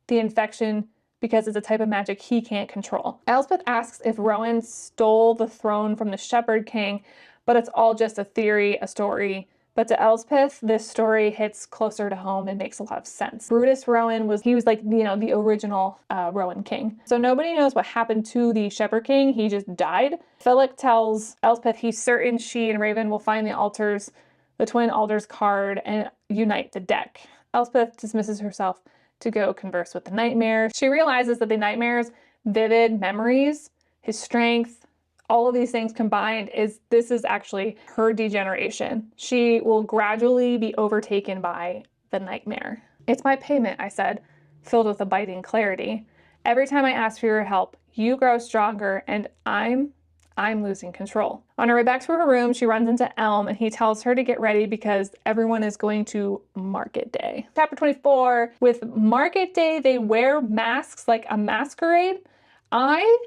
the infection because it's a type of magic he can't control. Elspeth asks if Rowan stole the throne from the Shepherd King, but it's all just a theory, a story. But to Elspeth, this story hits closer to home and makes a lot of sense. Brutus Rowan was like, the original Rowan king. So nobody knows what happened to the Shepherd King. He just died. Philip tells Elspeth he's certain she and Raven will find the altars, the twin altars card, and unite the deck. Elspeth dismisses herself to go converse with the nightmare. She realizes that the nightmare's vivid memories, his strength, all of these things combined this is actually her degeneration. She will gradually be overtaken by the nightmare. It's my payment, I said, filled with a biting clarity. Every time I ask for your help, you grow stronger and I'm losing control. On her way back to her room, she runs into Elm and he tells her to get ready because everyone is going to Market Day. Chapter 24, with Market Day, they wear masks like a masquerade. I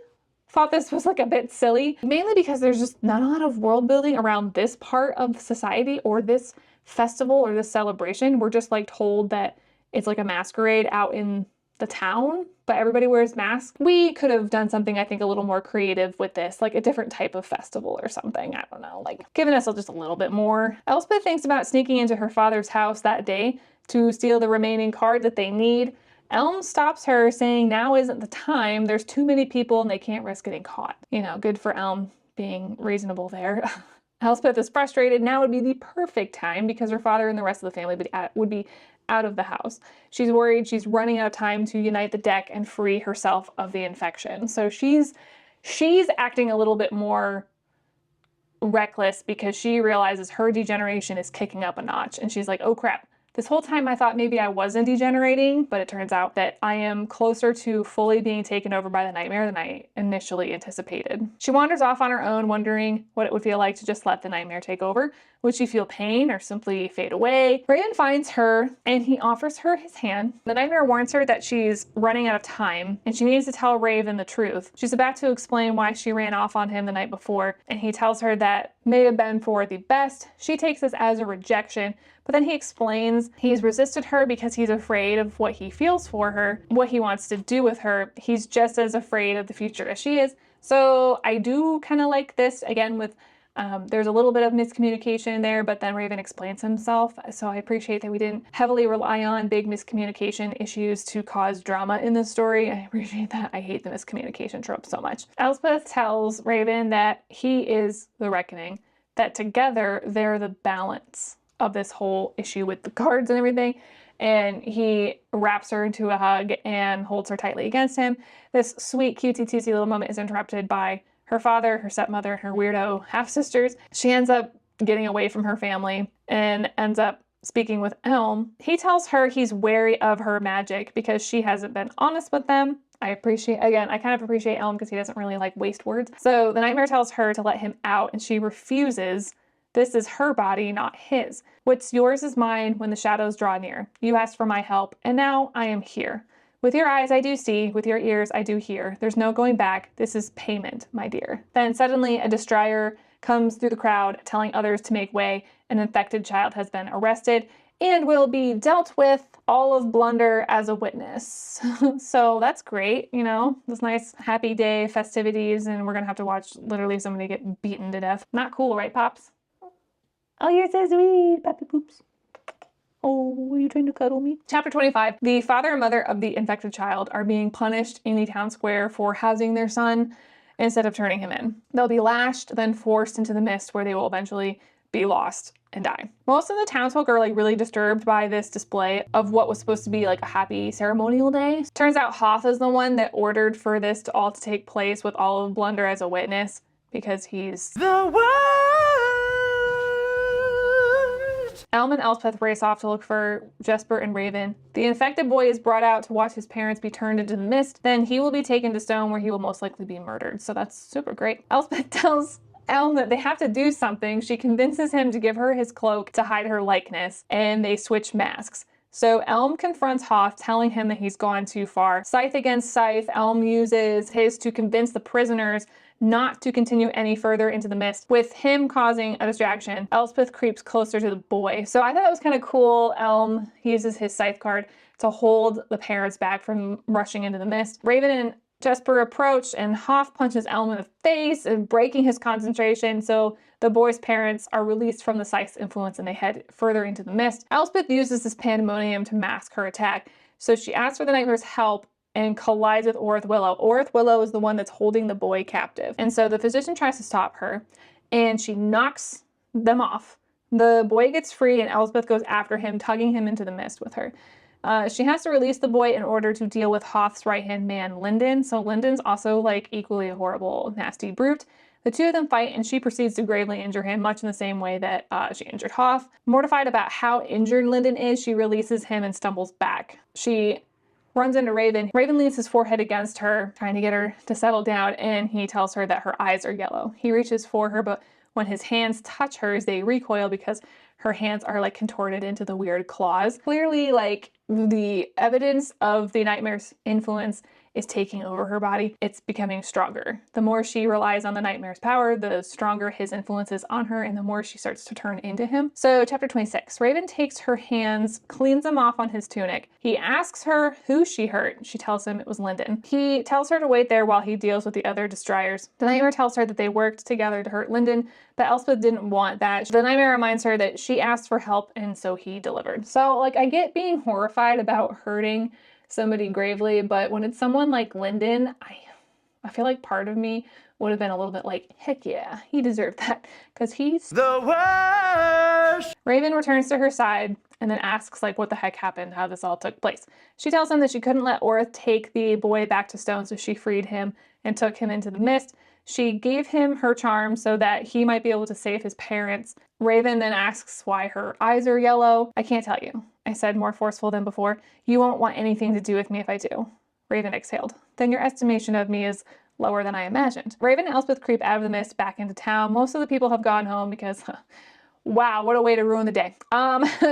thought this was like a bit silly, mainly because there's just not a lot of world building around this part of society or this festival or this celebration. We're just like told that it's like a masquerade out in the town, but everybody wears masks. We could have done something, I think, a little more creative with this, like a different type of festival or something. I don't know, like giving us just a little bit more. Elspeth thinks about sneaking into her father's house that day to steal the remaining card that they need. Elm stops her, saying now isn't the time. There's too many people and they can't risk getting caught. Good for Elm being reasonable there. Elspeth is frustrated. Now would be the perfect time because her father and the rest of the family would be out of the house. She's worried she's running out of time to unite the deck and free herself of the infection. So she's acting a little bit more reckless because she realizes her degeneration is kicking up a notch and she's like, oh crap. This whole time I thought maybe I wasn't degenerating, but it turns out that I am closer to fully being taken over by the nightmare than I initially anticipated. She wanders off on her own, wondering what it would feel like to just let the nightmare take over. Would she feel pain or simply fade away? Raven finds her and he offers her his hand. The nightmare warns her that she's running out of time and she needs to tell Raven the truth. She's about to explain why she ran off on him the night before, and he tells her that may have been for the best. She takes this as a rejection, but then he explains he's resisted her because he's afraid of what he feels for her, what he wants to do with her. He's just as afraid of the future as she is. So I do kind of like this, again, with there's a little bit of miscommunication there, but then Raven explains himself. So I appreciate that we didn't heavily rely on big miscommunication issues to cause drama in this story. I appreciate that. I hate the miscommunication trope so much. Elspeth tells Raven that he is the reckoning, that together they're the balance of this whole issue with the cards and everything. And he wraps her into a hug and holds her tightly against him. This sweet, cutesy little moment is interrupted by her father, her stepmother, and her weirdo half-sisters. She ends up getting away from her family and ends up speaking with Elm. He tells her he's wary of her magic because she hasn't been honest with them. I kind of appreciate Elm because he doesn't really like waste words. So the nightmare tells her to let him out and she refuses. This is her body, not his. What's yours is mine when the shadows draw near. You asked for my help, and now I am here. With your eyes I do see, with your ears I do hear. There's no going back. This is payment, my dear. Then suddenly a destroyer comes through the crowd, telling others to make way. An infected child has been arrested, and will be dealt with all of Blunder as a witness. So that's great, you know, this nice happy day festivities, and we're gonna have to watch literally somebody get beaten to death. Not cool, right, Pops? Oh, you're so sweet, Pappy Poops. Oh, are you trying to cuddle me? Chapter 25. The father and mother of the infected child are being punished in the town square for housing their son instead of turning him in. They'll be lashed, then forced into the mist where they will eventually be lost and die. Most of the townsfolk are like really disturbed by this display of what was supposed to be like a happy ceremonial day. Turns out Hoth is the one that ordered for this to all to take place with all of Blunder as a witness because he's The world. Elm and Elspeth race off to look for Jesper and Raven. The infected boy is brought out to watch his parents be turned into the mist. Then he will be taken to Stone where he will most likely be murdered. So that's super great. Elspeth tells Elm that they have to do something. She convinces him to give her his cloak to hide her likeness, and they switch masks. So Elm confronts Hoth, telling him that he's gone too far. Scythe against Scythe, Elm uses his to convince the prisoners not to continue any further into the mist, with him causing a distraction. Elspeth creeps closer to the boy. So I thought that was kind of cool. Elm uses his Scythe card to hold the parents back from rushing into the mist. Raven and Jesper approach, and Hoth punches Elm in the face and breaking his concentration, so the boy's parents are released from the Scythe's influence and they head further into the mist. Elspeth uses this pandemonium to mask her attack, so she asks for the Nightmare's help and collides with Orith Willow. Orith Willow is the one that's holding the boy captive, and so the physician tries to stop her, and she knocks them off. The boy gets free, and Elspeth goes after him, tugging him into the mist with her. She has to release the boy in order to deal with Hoth's right-hand man, Lyndon. So Lyndon's also like equally a horrible, nasty brute. The two of them fight, and she proceeds to gravely injure him, much in the same way that she injured Hoth. Mortified about how injured Lyndon is, she releases him and stumbles back. She runs into Raven. Raven leans his forehead against her, trying to get her to settle down, and he tells her that her eyes are yellow. He reaches for her, but when his hands touch hers, they recoil because her hands are like contorted into the weird claws. Clearly, like, the evidence of the Nightmare's influence is taking over her body. It's becoming stronger. The more she relies on the Nightmare's power, the stronger his influence is on her, and the more she starts to turn into him. So chapter 26, Raven takes her hands, cleans them off on his tunic. He asks her who she hurt. She tells him it was Lyndon. He tells her to wait there while he deals with the other destroyers. The Nightmare tells her that they worked together to hurt Lyndon, but Elspeth didn't want that. The Nightmare reminds her that she asked for help, and so he delivered. So, like, I get being horrified about hurting somebody gravely, but when it's someone like Lyndon, I feel like part of me would have been a little bit like, heck yeah, he deserved that, because he's The worst. Raven returns to her side and then asks like what the heck happened, how this all took place. She tells him that she couldn't let Orith take the boy back to Stone, so she freed him and took him into the mist. She gave him her charm so that he might be able to save his parents. Raven then asks why her eyes are yellow. I can't tell you. I said, more forceful than before. You won't want anything to do with me if I do. Raven exhaled. Then your estimation of me is lower than I imagined. Raven and Elspeth creep out of the mist back into town. Most of the people have gone home because, wow, what a way to ruin the day.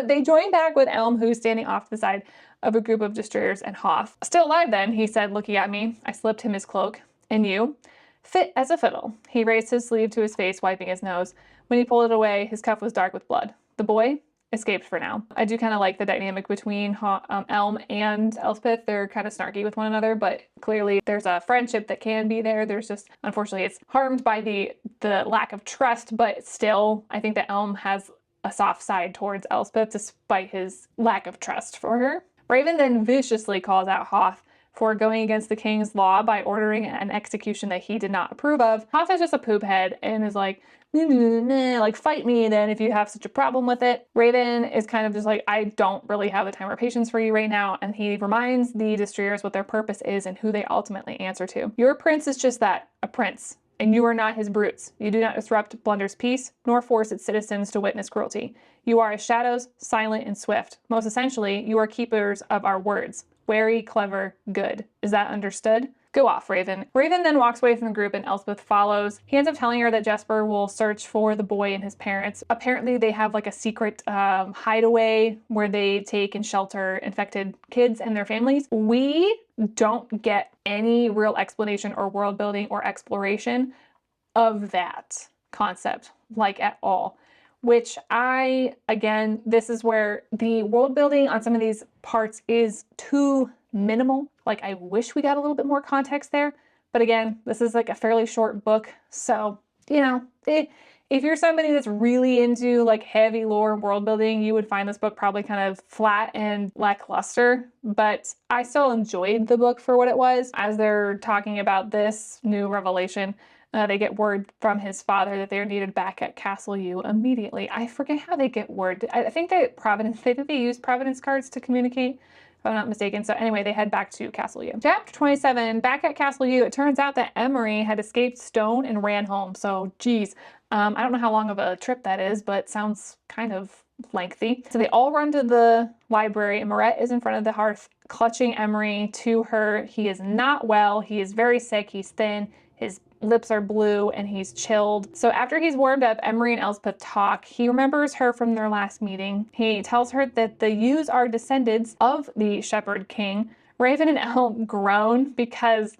They join back with Elm, who's standing off to the side of a group of destroyers, and Hoth. Still alive then, he said, looking at me. I slipped him his cloak. And you? Fit as a fiddle. He raised his sleeve to his face, wiping his nose. When he pulled it away, his cuff was dark with blood. The boy escaped for now. I do kind of like the dynamic between Elm and Elspeth. They're kind of snarky with one another, but clearly there's a friendship that can be there. There's just, unfortunately, it's harmed by the lack of trust, but still, I think that Elm has a soft side towards Elspeth despite his lack of trust for her. Raven then viciously calls out Hoth for going against the king's law by ordering an execution that he did not approve of. Hoth is just a poop head and is like, like, fight me then if you have such a problem with it. Raven is kind of just like, I don't really have the time or patience for you right now, and he reminds the destroyers what their purpose is and who they ultimately answer to. Your prince is just that, a prince, and you are not his brutes. You do not disrupt Blunder's peace, nor force its citizens to witness cruelty. You are as shadows, silent and swift. Most essentially, you are keepers of our words. Wary, clever, good. Is that understood? Go off, Raven. Raven then walks away from the group and Elspeth follows. He ends up telling her that Jesper will search for the boy and his parents. Apparently they have like a secret hideaway where they take and shelter infected kids and their families. We don't get any real explanation or world building or exploration of that concept, like, at all. which again, this is where the world building on some of these parts is too minimal. Like, I wish we got a little bit more context there. But again, this is like a fairly short book. So, you know, if you're somebody that's really into like heavy lore and world building, you would find this book probably kind of flat and lackluster. But I still enjoyed the book for what it was. As they're talking about this new revelation, they get word from his father that they're needed back at Castle U immediately. I forget how they get word. I think they use Providence cards to communicate, if I'm not mistaken. So anyway, they head back to Castle U. Chapter 27, back at Castle U, it turns out that Emery had escaped Stone and ran home. So geez, I don't know how long of a trip that is, but sounds kind of lengthy. So they all run to the library and Moret is in front of the hearth clutching Emery to her. He is not well. He is very sick. He's thin. His lips are blue and he's chilled. So after he's warmed up, Emery and Elspeth talk. He remembers her from their last meeting. He tells her that the U's are descendants of the Shepherd King. Raven and Elm groan because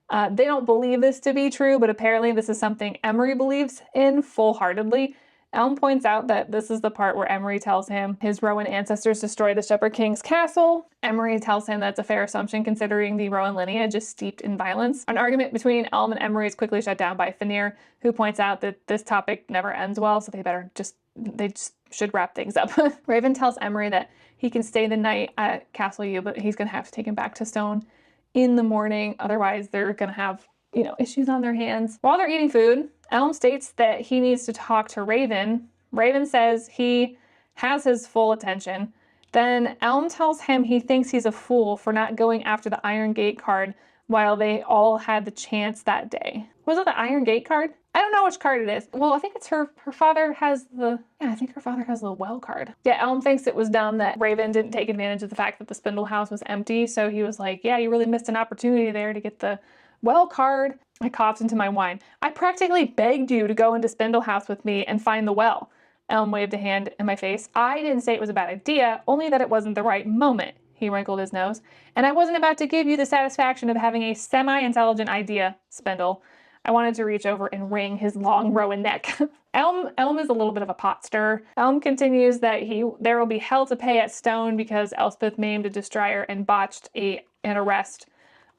they don't believe this to be true, but apparently this is something Emery believes in full-heartedly. Elm points out that this is the part where Emery tells him his Rowan ancestors destroyed the Shepherd King's castle. Emery tells him that's a fair assumption considering the Rowan lineage is steeped in violence. An argument between Elm and Emery is quickly shut down by Fenrir, who points out that this topic never ends well, so they just should wrap things up. Raven tells Emery that he can stay the night at Castle U, but he's gonna have to take him back to Stone in the morning. Otherwise, they're gonna have, you know, issues on their hands. While they're eating food, Elm states that he needs to talk to Raven. Raven says he has his full attention. Then Elm tells him he thinks he's a fool for not going after the Iron Gate card while they all had the chance that day. Was it the Iron Gate card? I don't know which card it is. Well, I think it's her father has the, yeah, I think her father has the well card. Yeah, Elm thinks it was dumb that Raven didn't take advantage of the fact that the Spindle house was empty. So he was like, yeah, you really missed an opportunity there to get the well card. I coughed into my wine. I practically begged you to go into Spindle House with me and find the well. Elm waved a hand in my face. I didn't say it was a bad idea, only that it wasn't the right moment. He wrinkled his nose. And I wasn't about to give you the satisfaction of having a semi-intelligent idea, Spindle. I wanted to reach over and wring his long Rowan neck. Elm is a little bit of a pot stirrer. Elm continues that there will be hell to pay at Stone because Elspeth maimed a destroyer and botched an arrest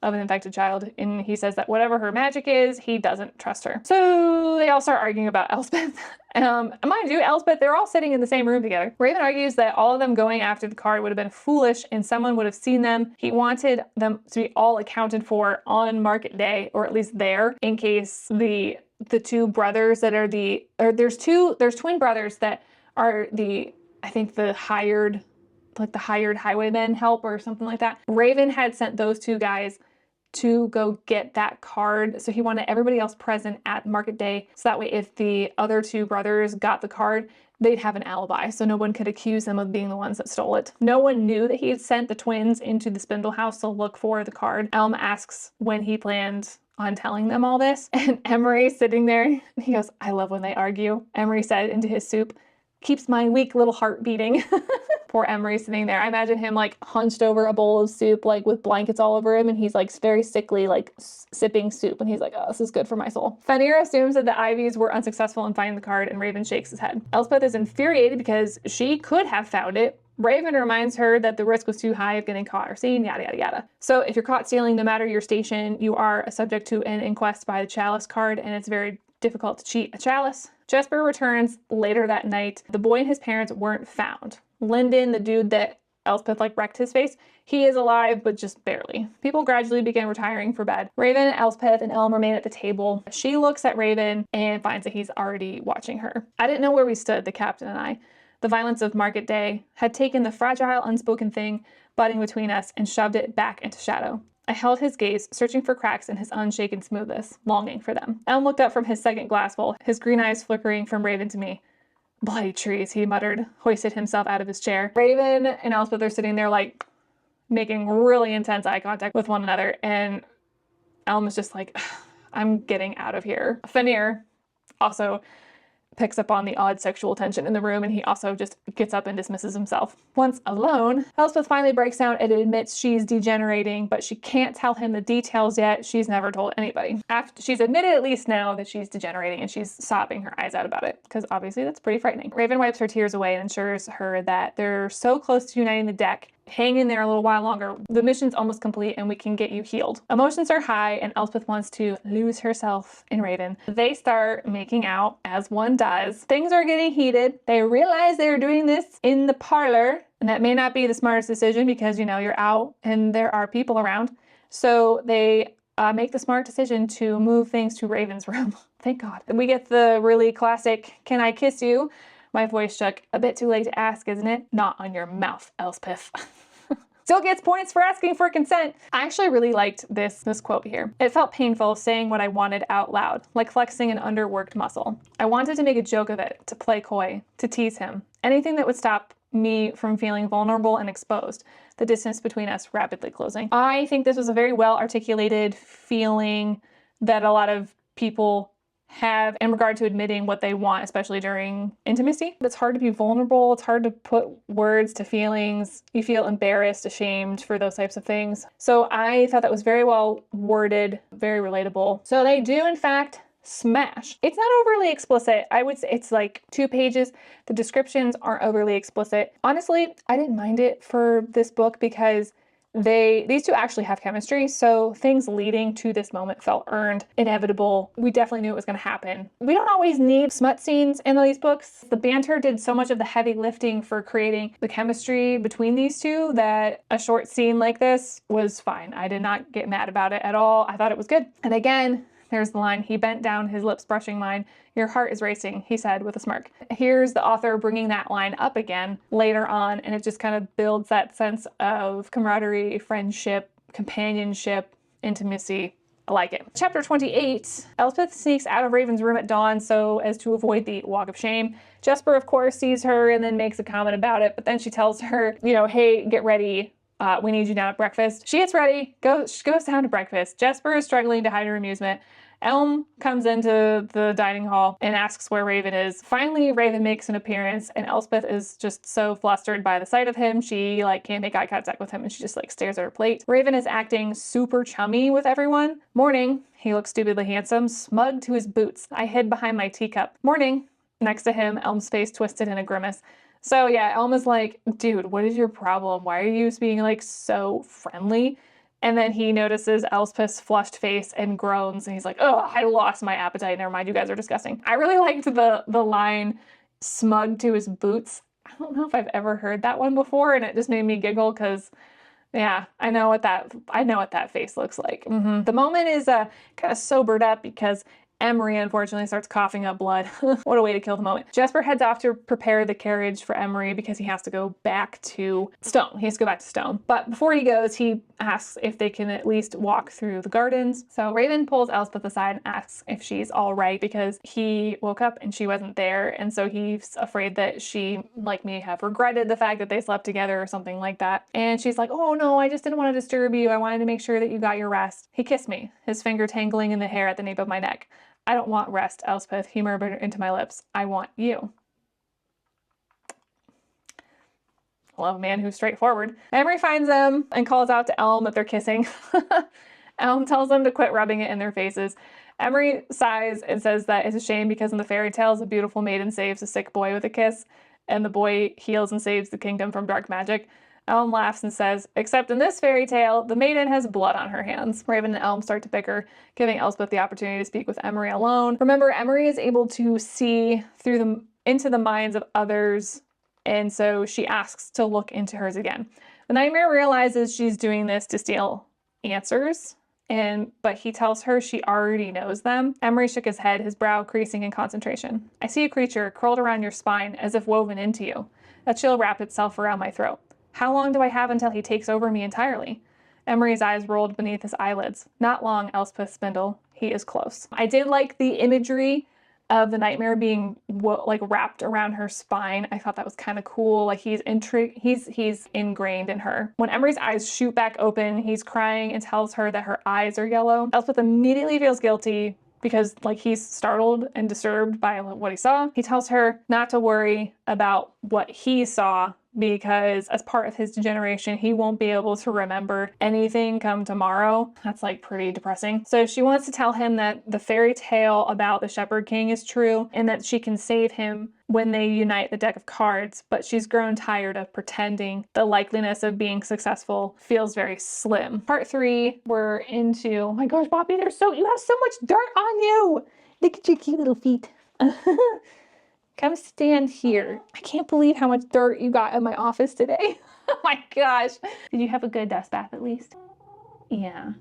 of an infected child, and he says that whatever her magic is, he doesn't trust her. So they all start arguing about Elspeth. Mind you, Elspeth, they're all sitting in the same room together. Raven argues that all of them going after the card would have been foolish and someone would have seen them. He wanted them to be all accounted for on market day, or at least there, in case the two brothers that are there's twin brothers that are I think the hired highwaymen help or something like that. Raven had sent those two guys to go get that card. So he wanted everybody else present at market day. So that way, if the other two brothers got the card, they'd have an alibi. So no one could accuse them of being the ones that stole it. No one knew that he had sent the twins into the Spindle house to look for the card. Elm asks when he planned on telling them all this. And Emery sitting there, he goes, I love when they argue. Emery said into his soup, keeps my weak little heart beating. Poor Emery sitting there. I imagine him like hunched over a bowl of soup, like with blankets all over him, and he's like very sickly, like sipping soup, and he's like, oh, this is good for my soul. Fenrir assumes that the Ivies were unsuccessful in finding the card, and Raven shakes his head. Elspeth is infuriated because she could have found it. Raven reminds her that the risk was too high of getting caught or seen, yada, yada, yada. So if you're caught stealing, no matter your station, you are subject to an inquest by the Chalice card, and it's very difficult to cheat a Chalice. Jesper returns later that night. The boy and his parents weren't found. Lyndon, the dude that Elspeth like wrecked his face, he is alive, but just barely. People gradually begin retiring for bed. Raven, Elspeth, and Elm remain at the table. She looks at Raven and finds that he's already watching her. I didn't know where we stood, the captain and I. The violence of market day had taken the fragile, unspoken thing budding between us and shoved it back into shadow. I held his gaze, searching for cracks in his unshaken smoothness, longing for them. Elm looked up from his second glassful, his green eyes flickering from Raven to me. Bloody trees, he muttered, hoisted himself out of his chair. Raven and Elspeth are sitting there like making really intense eye contact with one another, and Elm is just like, I'm getting out of here. Fenrir also picks up on the odd sexual tension in the room, and he also just gets up and dismisses himself. Once alone, Elspeth finally breaks down and admits she's degenerating, but she can't tell him the details yet. She's never told anybody. After she's admitted at least now that she's degenerating, and she's sobbing her eyes out about it, because obviously that's pretty frightening. Raven wipes her tears away and assures her that they're so close to uniting the deck. Hang in there a little while longer. The mission's almost complete and we can get you healed. Emotions are high and Elspeth wants to lose herself in Raven. They start making out as one does. Things are getting heated. They realize they're doing this in the parlor, and that may not be the smartest decision because, you know, you're out and there are people around. So they make the smart decision to move things to Raven's room. Thank God. We get the really classic, "Can I kiss you?" My voice shook. A bit too late to ask, isn't it? Not on your mouth, Elspeth. Still gets points for asking for consent. I actually really liked this quote here. It felt painful saying what I wanted out loud, like flexing an underworked muscle. I wanted to make a joke of it, to play coy, to tease him. Anything that would stop me from feeling vulnerable and exposed, the distance between us rapidly closing. I think this was a very well articulated feeling that a lot of people have in regard to admitting what they want, especially during intimacy. It's hard to be vulnerable. It's hard to put words to feelings. You feel embarrassed, ashamed for those types of things. So I thought that was very well worded, very relatable. So they do, in fact, smash. It's not overly explicit. I would say it's like 2 pages. The descriptions aren't overly explicit. Honestly, I didn't mind it for this book because these two actually have chemistry, so things leading to this moment felt earned, inevitable. We definitely knew it was going to happen. We don't always need smut scenes in these books. The banter did so much of the heavy lifting for creating the chemistry between these two that a short scene like this was fine. I did not get mad about it at all. I thought it was good. And again, there's the line, he bent down, his lips brushing mine. Your heart is racing, he said with a smirk. Here's the author bringing that line up again later on, and it just kind of builds that sense of camaraderie, friendship, companionship, intimacy. I like it. Chapter 28, Elspeth sneaks out of Raven's room at dawn so as to avoid the walk of shame. Jesper, of course, sees her and then makes a comment about it, but then she tells her, you know, hey, get ready. We need you down at breakfast. She gets ready, goes down to breakfast. Jesper is struggling to hide her amusement. Elm comes into the dining hall and asks where Raven is. Finally, Raven makes an appearance and Elspeth is just so flustered by the sight of him. She can't make eye contact with him and she just stares at her plate. Raven is acting super chummy with everyone. Morning. He looks stupidly handsome, smug to his boots. I hid behind my teacup. Morning. Next to him, Elm's face twisted in a grimace. So yeah, Elm is like, dude, what is your problem? Why are you being so friendly? And then he notices Elspeth's flushed face and groans, and he's like, oh, I lost my appetite. Never mind, you guys are disgusting. I really liked the line, smug to his boots. I don't know if I've ever heard that one before, and it just made me giggle because, yeah, I know what that face looks like. The moment is kind of sobered up because Emery unfortunately starts coughing up blood. What a way to kill the moment. Jesper heads off to prepare the carriage for Emery because he has to go back to Stone. He has to go back to Stone. But before he goes, he asks if they can at least walk through the gardens. So Raven pulls Elspeth aside and asks if she's all right because he woke up and she wasn't there. And so he's afraid that she, like me, have regretted the fact that they slept together or something like that. And she's like, oh no, I just didn't want to disturb you. I wanted to make sure that you got your rest. He kissed me, his finger tangling in the hair at the nape of my neck. I don't want rest, Elspeth, he murmured into my lips. I want you. I love a man who's straightforward. Emery finds them and calls out to Elm that they're kissing. Elm tells them to quit rubbing it in their faces. Emery sighs and says that it's a shame because in the fairy tales, a beautiful maiden saves a sick boy with a kiss, and the boy heals and saves the kingdom from dark magic. Elm laughs and says, except in this fairy tale, the maiden has blood on her hands. Raven and Elm start to bicker, giving Elspeth the opportunity to speak with Emery alone. Remember, Emery is able to see into the minds of others, and so she asks to look into hers again. The nightmare realizes she's doing this to steal answers, but he tells her she already knows them. Emery shook his head, his brow creasing in concentration. I see a creature curled around your spine as if woven into you. A chill wrapped itself around my throat. How long do I have until he takes over me entirely? Emery's eyes rolled beneath his eyelids. Not long, Elspeth Spindle. He is close. I did like the imagery of the nightmare being wrapped around her spine. I thought that was kind of cool. He's ingrained in her. When Emery's eyes shoot back open, he's crying and tells her that her eyes are yellow. Elspeth immediately feels guilty because like he's startled and disturbed by what he saw. He tells her not to worry about what he saw because as part of his degeneration, he won't be able to remember anything come tomorrow. That's like pretty depressing. So she wants to tell him that the fairy tale about the Shepherd King is true and that she can save him when they unite the deck of cards, but she's grown tired of pretending. The likeliness of being successful feels very slim. Part 3, we're into, oh my gosh, Poppy, you have so much dirt on you. Look at your cute little feet. Come stand here. I can't believe how much dirt you got in my office today. Oh my gosh. Did you have a good dust bath at least? Yeah,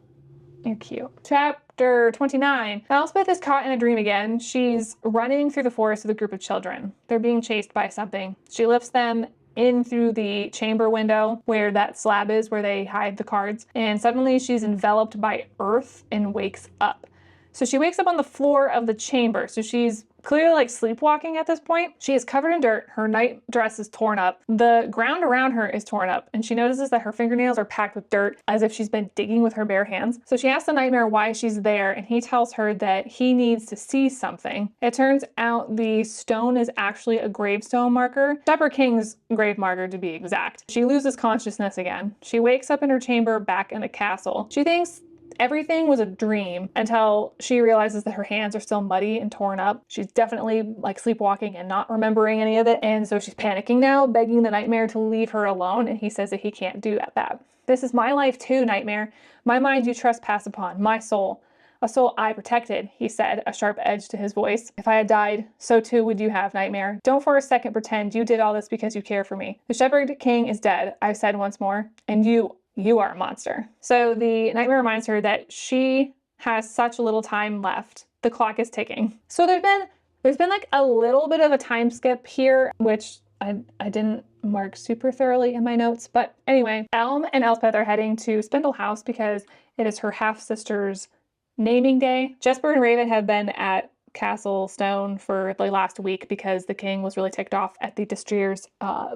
you're cute. Chapter 29. Elspeth is caught in a dream again. She's running through the forest with a group of children. They're being chased by something. She lifts them in through the chamber window where that slab is, where they hide the cards. And suddenly she's enveloped by earth and wakes up. So she wakes up on the floor of the chamber. So she's clearly like sleepwalking at this point. She is covered in dirt. Her night dress is torn up. The ground around her is torn up. And she notices that her fingernails are packed with dirt as if she's been digging with her bare hands. So she asks the nightmare why she's there. And he tells her that he needs to see something. It turns out the stone is actually a gravestone marker. Shepherd King's grave marker to be exact. She loses consciousness again. She wakes up in her chamber back in the castle. She thinks everything was a dream until she realizes that her hands are still muddy and torn up. She's definitely like sleepwalking and not remembering any of it. And so she's panicking now, begging the nightmare to leave her alone. And he says that he can't do that. This is my life too, nightmare. My mind you trespass upon, my soul. A soul I protected, he said, a sharp edge to his voice. If I had died, so too would you have, nightmare. Don't for a second pretend you did all this because you care for me. The Shepherd King is dead, I said once more, and you are a monster. So the nightmare reminds her that she has such little time left. The clock is ticking. So there's been like a little bit of a time skip here, which I didn't mark super thoroughly in my notes. But anyway, Elm and Elspeth are heading to Spindle House because it is her half-sister's naming day. Jesper and Raven have been at Castle Stone for the last week because the king was really ticked off at the Destriers'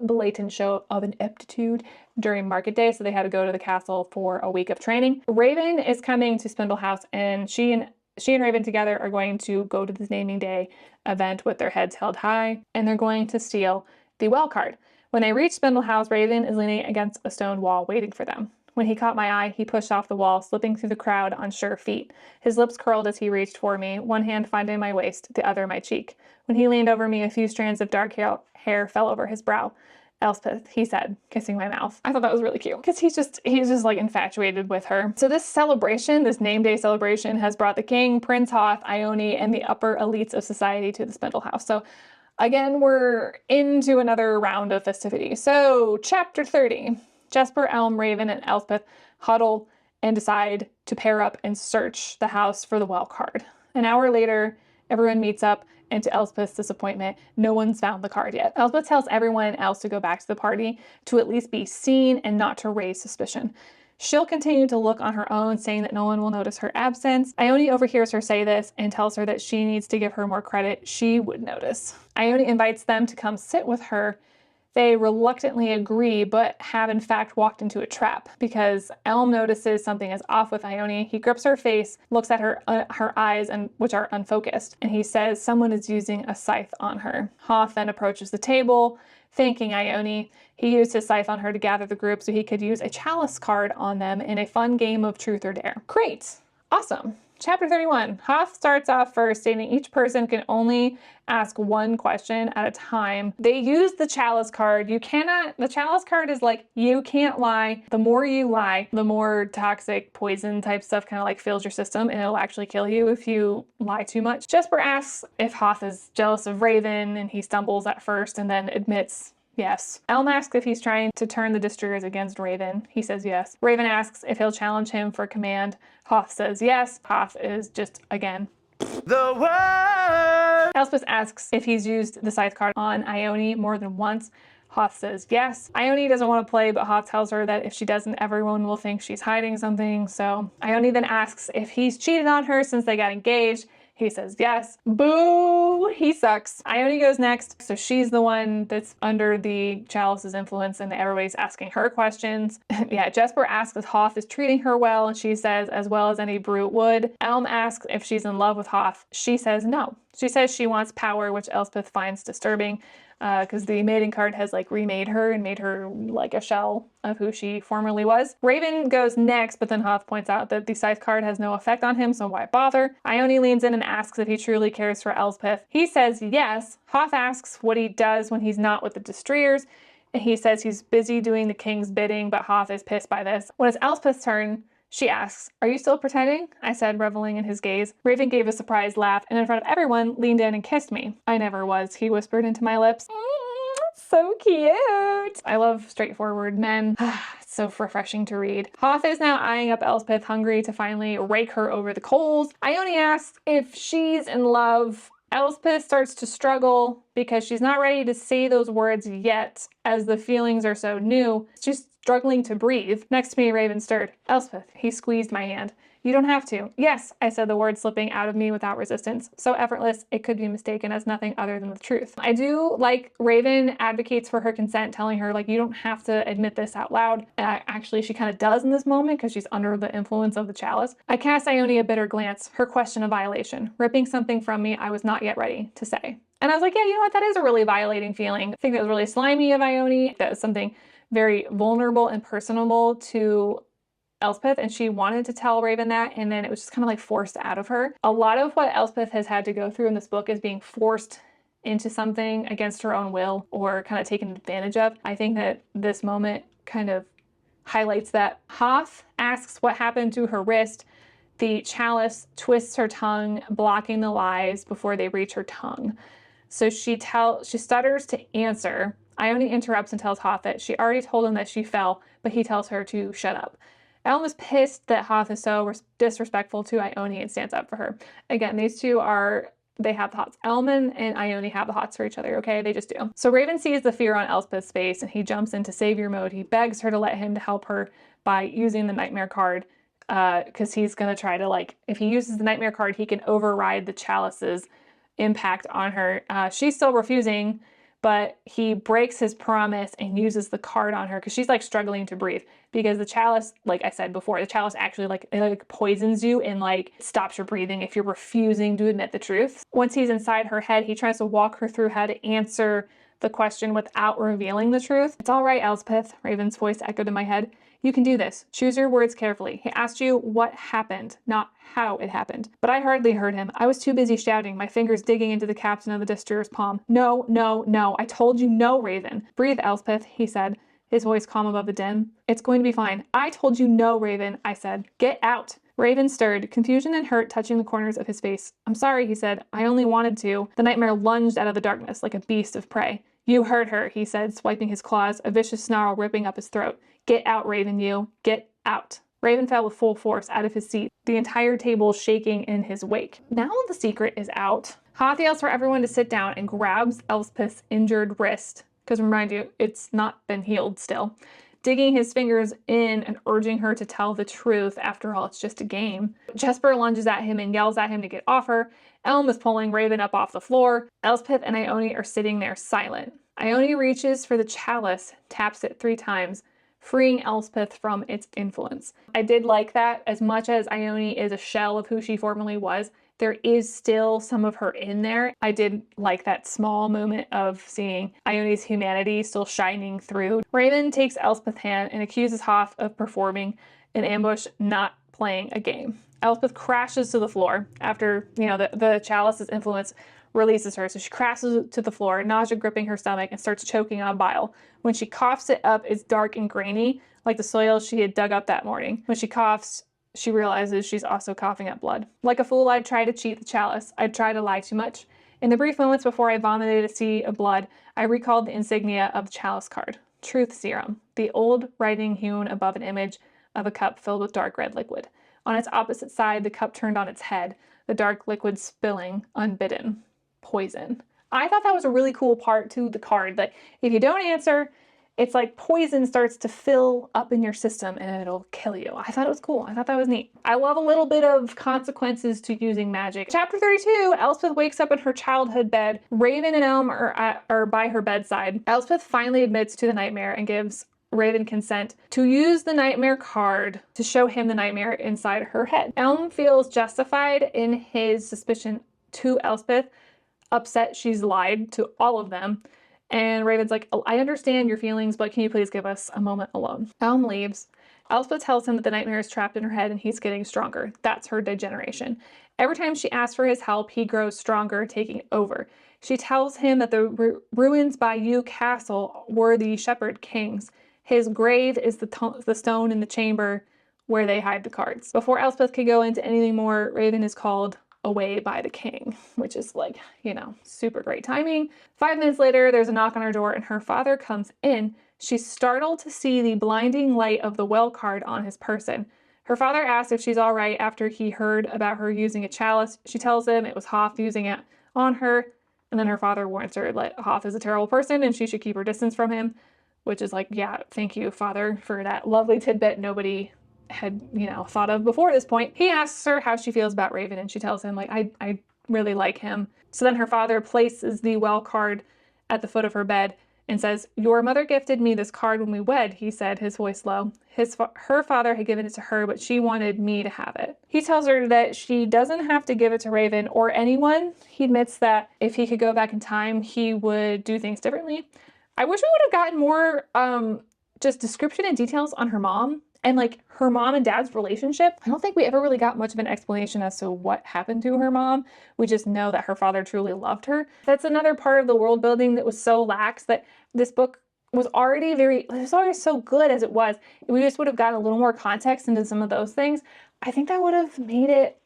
blatant show of ineptitude during market day, so they had to go to the castle for a week of training. Raven is coming to Spindle House, and she and Raven together are going to go to this naming day event with their heads held high, and they're going to steal the well card. When they reach Spindle House, Raven is leaning against a stone wall waiting for them. When he caught my eye, he pushed off the wall, slipping through the crowd on sure feet. His lips curled as he reached for me, one hand finding my waist, the other my cheek. When he leaned over me, a few strands of dark hair fell over his brow. Elspeth, he said, kissing my mouth. I thought that was really cute because he's just like infatuated with her. So this celebration, this name day celebration, has brought the king, Prince Hoth, Ione, and the upper elites of society to the Spindle House. So again, we're into another round of festivity. So chapter 30. Jesper, Elm, Raven, and Elspeth huddle and decide to pair up and search the house for the well card. An hour later, everyone meets up, and to Elspeth's disappointment, no one's found the card yet. Elspeth tells everyone else to go back to the party to at least be seen and not to raise suspicion. She'll continue to look on her own, saying that no one will notice her absence. Ione overhears her say this and tells her that she needs to give her more credit. She would notice. Ione invites them to come sit with her. They reluctantly agree, but have in fact walked into a trap because Elm notices something is off with Ione. He grips her face, looks at her eyes, which are unfocused, and he says someone is using a scythe on her. Hoth then approaches the table, thanking Ione. He used his scythe on her to gather the group so he could use a chalice card on them in a fun game of truth or dare. Great! Awesome! Chapter 31. Hoth starts off first stating each person can only ask one question at a time. They use the chalice card. The chalice card is like, you can't lie. The more you lie, the more toxic poison type stuff kind of like fills your system, and it'll actually kill you if you lie too much. Jesper asks if Hoth is jealous of Raven, and he stumbles at first and then admits yes. Elm asks if he's trying to turn the Destroyers against Raven. He says yes. Raven asks if he'll challenge him for command. Hoth says yes. Hoth is just, again, the word. Elspeth asks if he's used the scythe card on Ione more than once. Hoth says yes. Ione doesn't want to play, but Hoth tells her that if she doesn't, everyone will think she's hiding something. So Ione then asks if he's cheated on her since they got engaged. He says yes. Boo! He sucks. Ione goes next. So she's the one that's under the chalice's influence and everybody's asking her questions. Yeah, Jesper asks if Hoth is treating her well, and she says as well as any brute would. Elm asks if she's in love with Hoth. She says no. She says she wants power, which Elspeth finds disturbing because the mating card has like remade her and made her like a shell of who she formerly was. Raven goes next, but then Hoth points out that the scythe card has no effect on him, so why bother? Ione leans in and asks if he truly cares for Elspeth. He says yes. Hoth asks what he does when he's not with the Destroyers, and he says he's busy doing the king's bidding, but Hoth is pissed by this. When it's Elspeth's turn, she asks, "Are you still pretending?" I said, reveling in his gaze. Raven gave a surprised laugh, and in front of everyone, leaned in and kissed me. "I never was," he whispered into my lips. So cute. I love straightforward men. It's so refreshing to read. Hoth is now eyeing up Elspeth, hungry to finally rake her over the coals. Ione asks if she's in love. Elspeth starts to struggle because she's not ready to say those words yet, as the feelings are so new. She's struggling to breathe. Next to me, Raven stirred. "Elspeth," he squeezed my hand. "You don't have to." "Yes," I said, the words slipping out of me without resistance. So effortless, it could be mistaken as nothing other than the truth. I do like Raven advocates for her consent, telling her, like, you don't have to admit this out loud. Actually, she kind of does in this moment because she's under the influence of the chalice. I cast Ione a bitter glance, her question a violation, ripping something from me I was not yet ready to say. And I was like, yeah, you know what? That is a really violating feeling. I think that was really slimy of Ione. That was something very vulnerable and personable to Elspeth, and she wanted to tell Raven that, and then it was just kind of like forced out of her. A lot of what Elspeth has had to go through in this book is being forced into something against her own will or kind of taken advantage of. I think that this moment kind of highlights that. Hoth asks what happened to her wrist. The chalice twists her tongue, blocking the lies before they reach her tongue. So she stutters to answer. Ione interrupts and tells Hoth that she already told him that she fell, but he tells her to shut up. Elm is pissed that Hoth is so disrespectful to Ione and stands up for her. Again, these two they have the hots. Elman and Ione have the hots for each other, okay? They just do. So Raven sees the fear on Elspeth's face and he jumps into savior mode. He begs her to let him to help her by using the nightmare card because he's going to try to, like, if he uses the nightmare card, he can override the chalice's impact on her. She's still refusing, but he breaks his promise and uses the card on her because she's like struggling to breathe because the chalice, like I said before, the chalice actually it poisons you and like stops your breathing if you're refusing to admit the truth. Once he's inside her head, he tries to walk her through how to answer the question without revealing the truth. "It's all right, Elspeth," Raven's voice echoed in my head. "You can do this. Choose your words carefully. He asked you what happened, not how it happened." But I hardly heard him. I was too busy shouting, my fingers digging into the captain of the Destroyer's palm. "No, no, no. I told you no, Raven." "Breathe, Elspeth," he said, his voice calm above the din. "It's going to be fine." "I told you no, Raven," I said. "Get out." Raven stirred, confusion and hurt touching the corners of his face. "I'm sorry," he said. "I only wanted to." The nightmare lunged out of the darkness like a beast of prey. "You heard her," he said, swiping his claws, a vicious snarl ripping up his throat. "Get out, Raven, you. Get out." Raven fell with full force out of his seat, the entire table shaking in his wake. Now the secret is out. Hoth yells for everyone to sit down and grabs Elspeth's injured wrist, because remind you, it's not been healed still, digging his fingers in and urging her to tell the truth. After all, it's just a game. Jesper lunges at him and yells at him to get off her. Elm is pulling Raven up off the floor. Elspeth and Ione are sitting there silent. Ione reaches for the chalice, taps it 3 times, freeing Elspeth from its influence. I did like that. As much as Ione is a shell of who she formerly was, there is still some of her in there. I did like that small moment of seeing Ione's humanity still shining through. Raven takes Elspeth's hand and accuses Hoth of performing an ambush, not playing a game. Elspeth crashes to the floor after, the chalice's influence releases her. So she crashes to the floor, nausea gripping her stomach, and starts choking on bile. When she coughs it up, it's dark and grainy, like the soil she had dug up that morning. When she coughs, she realizes she's also coughing up blood. Like a fool, I'd try to cheat the chalice. I'd try to lie too much. In the brief moments before I vomited a sea of blood, I recalled the insignia of the chalice card. Truth serum. The old writing hewn above an image of a cup filled with dark red liquid. On its opposite side, the cup turned on its head, the dark liquid spilling unbidden. Poison. I thought that was a really cool part to the card, that if you don't answer, it's like poison starts to fill up in your system and it'll kill you. I thought it was cool. I thought that was neat. I love a little bit of consequences to using magic. Chapter 32, Elspeth wakes up in her childhood bed. Raven and Elm are by her bedside. Elspeth finally admits to the nightmare and gives Raven consent to use the nightmare card to show him the nightmare inside her head. Elm feels justified in his suspicion to Elspeth, upset she's lied to all of them. And Raven's like, oh, I understand your feelings, but can you please give us a moment alone? Elm leaves. Elspeth tells him that the nightmare is trapped in her head and he's getting stronger. That's her degeneration. Every time she asks for his help, he grows stronger, taking over. She tells him that the ruins by Yew Castle were the Shepherd King's. His grave is the stone in the chamber where they hide the cards. Before Elspeth can go into anything more, Raven is called away by the king, which is like, you know, super great timing. 5 minutes later, there's a knock on her door and her father comes in. She's startled to see the blinding light of the well card on his person. Her father asks if she's all right after he heard about her using a chalice. She tells him it was Hoff using it on her, and then her father warns her that Hoff is a terrible person and she should keep her distance from him, which is like, yeah, thank you, father, for that lovely tidbit nobody had, you know, thought of before this point. He asks her how she feels about Raven and she tells him, like, I really like him. So then her father places the well card at the foot of her bed and says, your mother gifted me this card when we wed, he said, his voice low. Her father had given it to her, but she wanted me to have it. He tells her that she doesn't have to give it to Raven or anyone. He admits that if he could go back in time, he would do things differently. I wish we would have gotten more just description and details on her mom and like her mom and dad's relationship. I don't think we ever really got much of an explanation as to what happened to her mom. We just know that her father truly loved her. That's another part of the world building that was so lax, that this book was already it was already so good as it was. If we just would have gotten a little more context into some of those things, I think that would have made it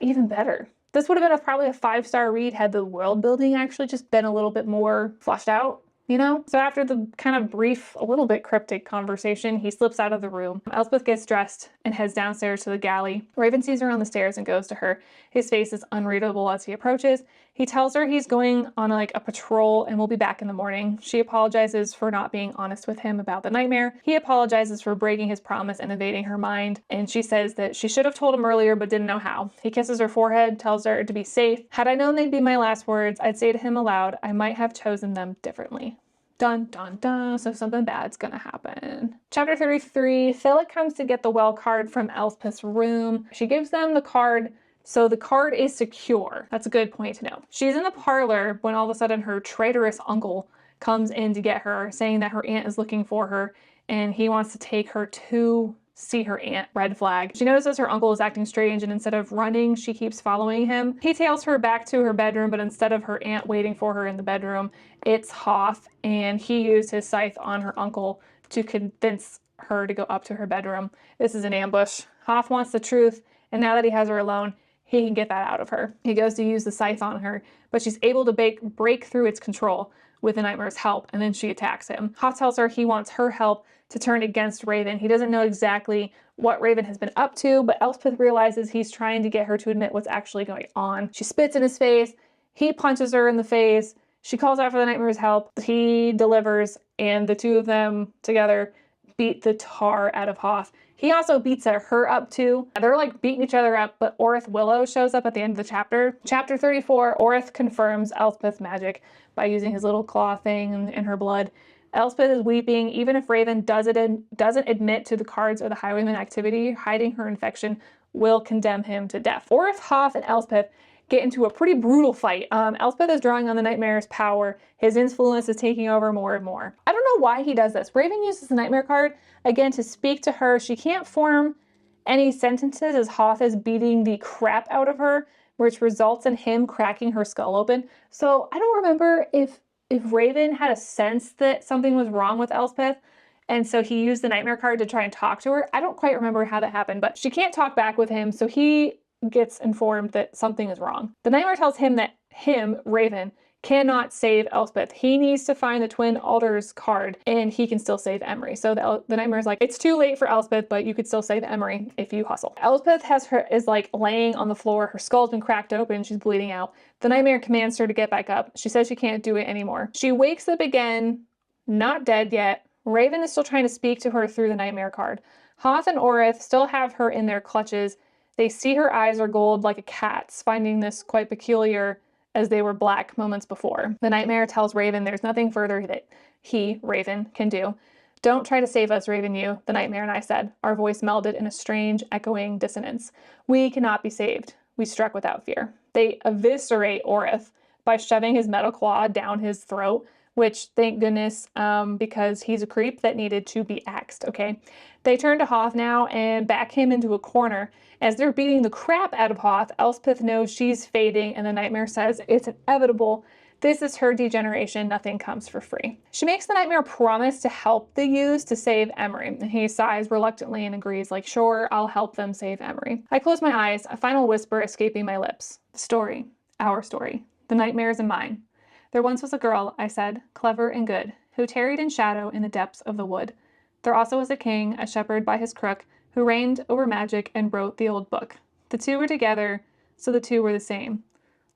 even better. This would have been probably a 5-star read had the world building actually just been a little bit more fleshed out. You know? So after the kind of brief, a little bit cryptic conversation, he slips out of the room. Elspeth gets dressed and heads downstairs to the galley. Raven sees her on the stairs and goes to her. His face is unreadable as he approaches. He tells her he's going on like a patrol and will be back in the morning. She apologizes for not being honest with him about the nightmare. He apologizes for breaking his promise and invading her mind. And she says that she should have told him earlier but didn't know how. He kisses her forehead, tells her to be safe. Had I known they'd be my last words, I'd say to him aloud, I might have chosen them differently. Dun, dun, dun. So something bad's gonna happen. Chapter 33, Philip comes to get the well card from Elspeth's room. She gives them the card, so the card is secure. That's a good point to know. She's in the parlor when all of a sudden her traitorous uncle comes in to get her, saying that her aunt is looking for her and he wants to take her to see her aunt. Red flag. She notices her uncle is acting strange and instead of running, she keeps following him. He tails her back to her bedroom, but instead of her aunt waiting for her in the bedroom, it's Hoff, and he used his scythe on her uncle to convince her to go up to her bedroom. This is an ambush. Hoff wants the truth, and now that he has her alone, he can get that out of her. He goes to use the scythe on her, but she's able to break through its control with the nightmare's help, and then she attacks him. Hoff tells her he wants her help to turn against Raven. He doesn't know exactly what Raven has been up to, but Elspeth realizes he's trying to get her to admit what's actually going on. She spits in his face. He punches her in the face. She calls out for the nightmare's help. He delivers, and the two of them together beat the tar out of Hoff. He also beats her up too. They're like beating each other up, but Orith Willow shows up at the end of the chapter. Chapter 34, Orith confirms Elspeth's magic by using his little claw thing in her blood. Elspeth is weeping. Even if Raven doesn't admit to the cards or the highwayman activity, hiding her infection will condemn him to death. Orith, Hoff, and Elspeth get into a pretty brutal fight. Elspeth is drawing on the nightmare's power. His influence is taking over more and more. I don't know why he does this. Raven uses the nightmare card, again, to speak to her. She can't form any sentences as Hoff is beating the crap out of her, which results in him cracking her skull open. So I don't remember if Raven had a sense that something was wrong with Elspeth, and so he used the nightmare card to try and talk to her. I don't quite remember how that happened, but she can't talk back with him, so he gets informed that something is wrong. The nightmare tells him that Raven, cannot save Elspeth. He needs to find the Twin Alders card, and he can still save Emery. So the nightmare is like, it's too late for Elspeth, but you could still save Emery if you hustle. Elspeth is like laying on the floor. Her skull's been cracked open. She's bleeding out. The nightmare commands her to get back up. She says she can't do it anymore. She wakes up again, not dead yet, Raven is still trying to speak to her through the nightmare card. Hoth and Orith still have her in their clutches. They see her eyes are gold like a cat's, finding this quite peculiar as they were black moments before. The nightmare tells Raven there's nothing further that he, Raven, can do. Don't try to save us, Raven, you, the nightmare and I said. Our voice melded in a strange, echoing dissonance. We cannot be saved. We struck without fear. They eviscerate Orith by shoving his metal claw down his throat, which, thank goodness, because he's a creep that needed to be axed, okay? They turn to Hoth now and back him into a corner. As they're beating the crap out of Hoth, Elspeth knows she's fading, and the nightmare says it's inevitable. This is her degeneration. Nothing comes for free. She makes the nightmare promise to help the youths to save Emery, and he sighs reluctantly and agrees, like, sure, I'll help them save Emery. I close my eyes, a final whisper escaping my lips. The story. Our story. The nightmares and mine. There once was a girl, I said, clever and good, who tarried in shadow in the depths of the wood. There also was a king, a shepherd by his crook, who reigned over magic and wrote the old book. The two were together, so the two were the same.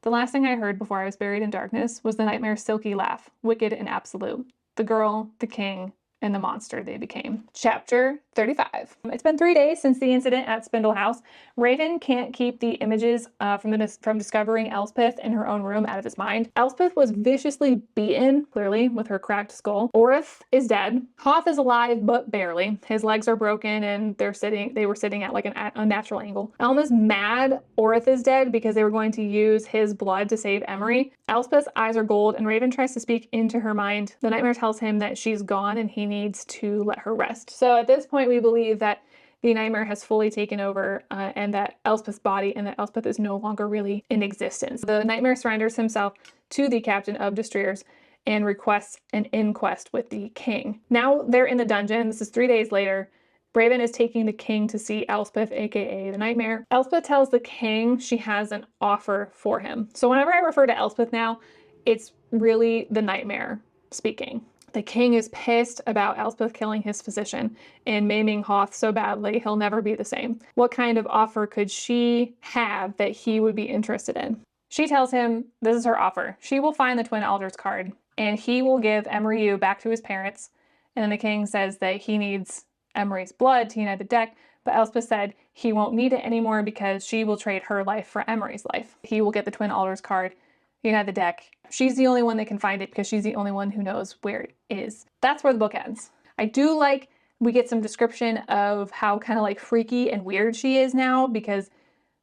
The last thing I heard before I was buried in darkness was the nightmare's silky laugh, wicked and absolute. The girl, the king, and the monster they became. Chapter 35. It's been 3 days since the incident at Spindle House. Raven can't keep the images from discovering Elspeth in her own room out of his mind. Elspeth was viciously beaten, clearly, with her cracked skull. Orith is dead. Hoth is alive, but barely. His legs are broken and they were sitting at like an unnatural angle. Elma's mad Orith is dead because they were going to use his blood to save Emery. Elspeth's eyes are gold and Raven tries to speak into her mind. The nightmare tells him that she's gone and he needs to let her rest. So at this point, we believe that the nightmare has fully taken over and that Elspeth's body and that Elspeth is no longer really in existence. The nightmare surrenders himself to the captain of Destroyers and requests an inquest with the king. Now they're in the dungeon. This is 3 days later. Raven is taking the king to see Elspeth, aka the nightmare. Elspeth tells the king she has an offer for him. So whenever I refer to Elspeth now, it's really the nightmare speaking. The king is pissed about Elspeth killing his physician and maiming Hoth so badly he'll never be the same. What kind of offer could she have that he would be interested in? She tells him this is her offer. She will find the Twin Elders card and he will give Emery back to his parents. And then the king says that he needs Emery's blood to unite the deck, but Elspeth said he won't need it anymore because she will trade her life for Emery's life. He will get the Twin Elders card, unite the deck. She's the only one that can find it because she's the only one who knows where it is. That's where the book ends. I do like we get some description of how kind of like freaky and weird she is now because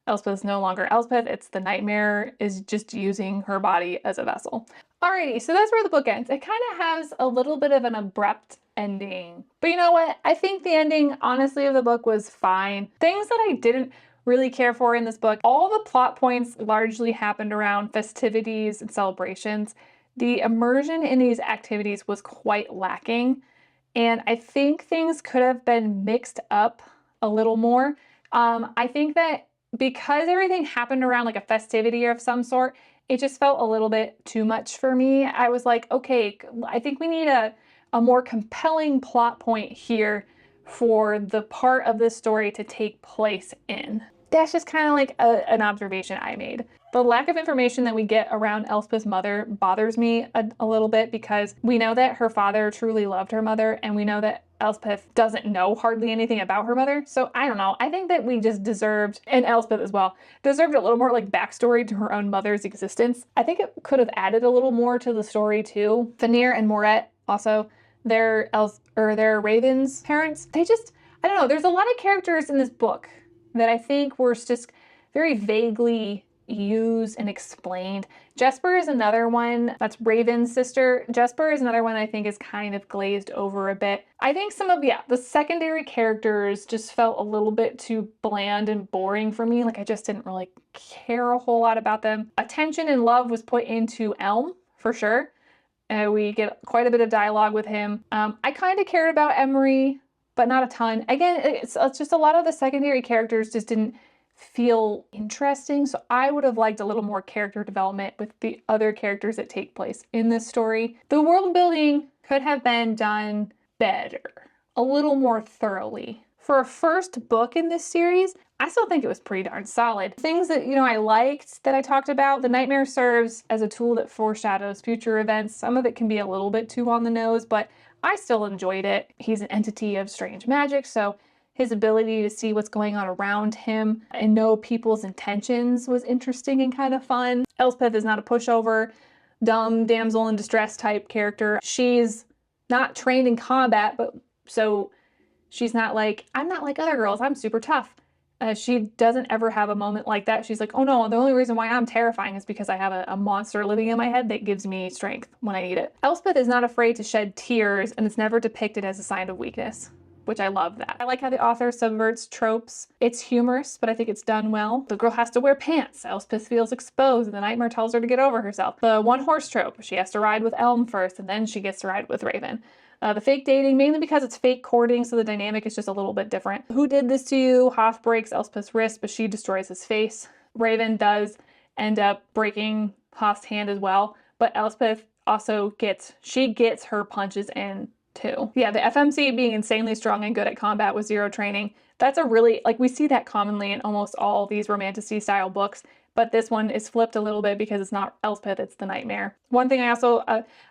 Elspeth's no longer Elspeth. It's the nightmare is just using her body as a vessel. Alrighty, so that's where the book ends. It kind of has a little bit of an abrupt ending. But you know what? I think the ending, honestly, of the book was fine. Things that I didn't really care for in this book, all the plot points largely happened around festivities and celebrations. The immersion in these activities was quite lacking, and I think things could have been mixed up a little more. I think that because everything happened around like a festivity of some sort, it just felt a little bit too much for me. I was like, okay, I think we need a more compelling plot point here for the part of this story to take place in. That's just kind of like an observation I made. The lack of information that we get around Elspeth's mother bothers me a little bit because we know that her father truly loved her mother and we know that Elspeth doesn't know hardly anything about her mother. So I don't know. I think that we just deserved, and Elspeth as well, deserved a little more like backstory to her own mother's existence. I think it could have added a little more to the story too. Vanir and Moret also, they're Raven's parents. I don't know. There's a lot of characters in this book that I think were just very vaguely used and explained. Jesper is another one. That's Raven's sister. Jesper is another one I think is kind of glazed over a bit. I think some of, the secondary characters just felt a little bit too bland and boring for me. Like I just didn't really care a whole lot about them. Attention and love was put into Elm, for sure. We get quite a bit of dialogue with him. I kind of cared about Emery, but not a ton. Again, it's just a lot of the secondary characters just didn't feel interesting. So I would have liked a little more character development with the other characters that take place in this story. The world building could have been done better, a little more thoroughly. For a first book in this series, I still think it was pretty darn solid. Things that, I liked that I talked about, the nightmare serves as a tool that foreshadows future events. Some of it can be a little bit too on the nose, but I still enjoyed it. He's an entity of strange magic, so his ability to see what's going on around him and know people's intentions was interesting and kind of fun. Elspeth is not a pushover, dumb damsel in distress type character. She's not trained in combat, but so she's not like, I'm not like other girls, I'm super tough. She doesn't ever have a moment like that. She's like, oh no, the only reason why I'm terrifying is because I have a monster living in my head that gives me strength when I need it. Elspeth is not afraid to shed tears, and it's never depicted as a sign of weakness, which I love that. I like how the author subverts tropes. It's humorous, but I think it's done well. The girl has to wear pants. Elspeth feels exposed, and the nightmare tells her to get over herself. The one horse trope. She has to ride with Elm first, and then she gets to ride with Raven. The fake dating, mainly because it's fake courting, so the dynamic is just a little bit different. Who did this to you? Hoff breaks Elspeth's wrist, but she destroys his face. Raven does end up breaking Hoff's hand as well, but Elspeth also gets her punches in too. Yeah, the FMC being insanely strong and good at combat with zero training. That's a really, we see that commonly in almost all these romantasy style books, but this one is flipped a little bit because it's not Elspeth, it's the nightmare. One thing I also,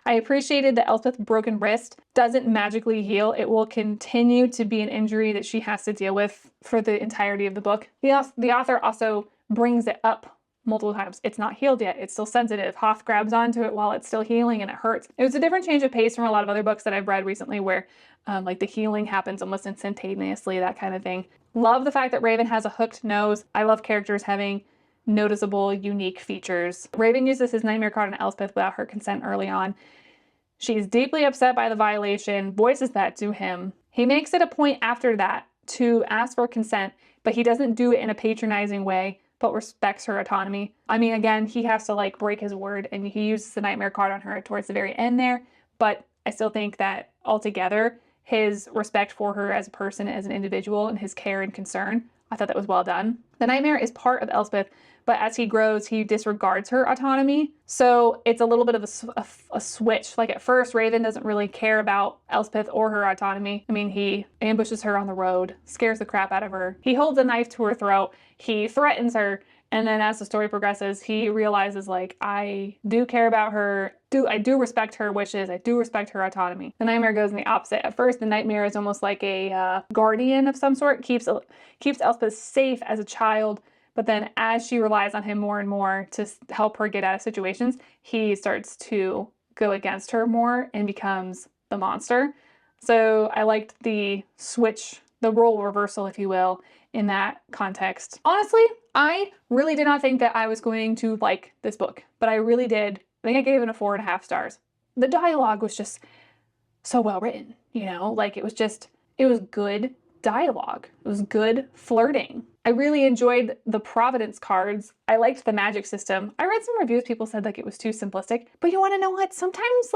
I appreciated that Elspeth's broken wrist doesn't magically heal. It will continue to be an injury that she has to deal with for the entirety of the book. The author also brings it up multiple times. It's not healed yet. It's still sensitive. Hoff grabs onto it while it's still healing and it hurts. It was a different change of pace from a lot of other books that I've read recently where the healing happens almost instantaneously, that kind of thing. Love the fact that Raven has a hooked nose. I love characters having noticeable, unique features. Raven uses his nightmare card on Elspeth without her consent early on. She's deeply upset by the violation, voices that to him. He makes it a point after that to ask for consent, but he doesn't do it in a patronizing way, but respects her autonomy. I mean, again, he has to break his word, and he uses the nightmare card on her towards the very end there, but I still think that altogether, his respect for her as a person, as an individual, and his care and concern, I thought that was well done. The nightmare is part of Elspeth, but as he grows, he disregards her autonomy. So it's a little bit of a switch. At first, Raven doesn't really care about Elspeth or her autonomy. I mean, he ambushes her on the road, scares the crap out of her. He holds a knife to her throat. He threatens her. And then as the story progresses, he realizes, I do care about her. I do respect her wishes. I do respect her autonomy. The nightmare goes in the opposite. At first, the nightmare is almost like a guardian of some sort, keeps Elspeth safe as a child. But then as she relies on him more and more to help her get out of situations, he starts to go against her more and becomes the monster. So I liked the switch, the role reversal, if you will, in that context. Honestly, I really did not think that I was going to like this book, but I really did. I think I gave it a 4.5 stars. The dialogue was just so well written, it was good dialogue. It was good flirting. I really enjoyed the Providence cards. I liked the magic system. I read some reviews, people said it was too simplistic, but you want to know what? Sometimes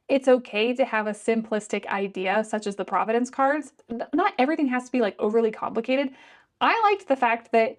it's okay to have a simplistic idea such as the Providence cards. Not everything has to be overly complicated. I liked the fact that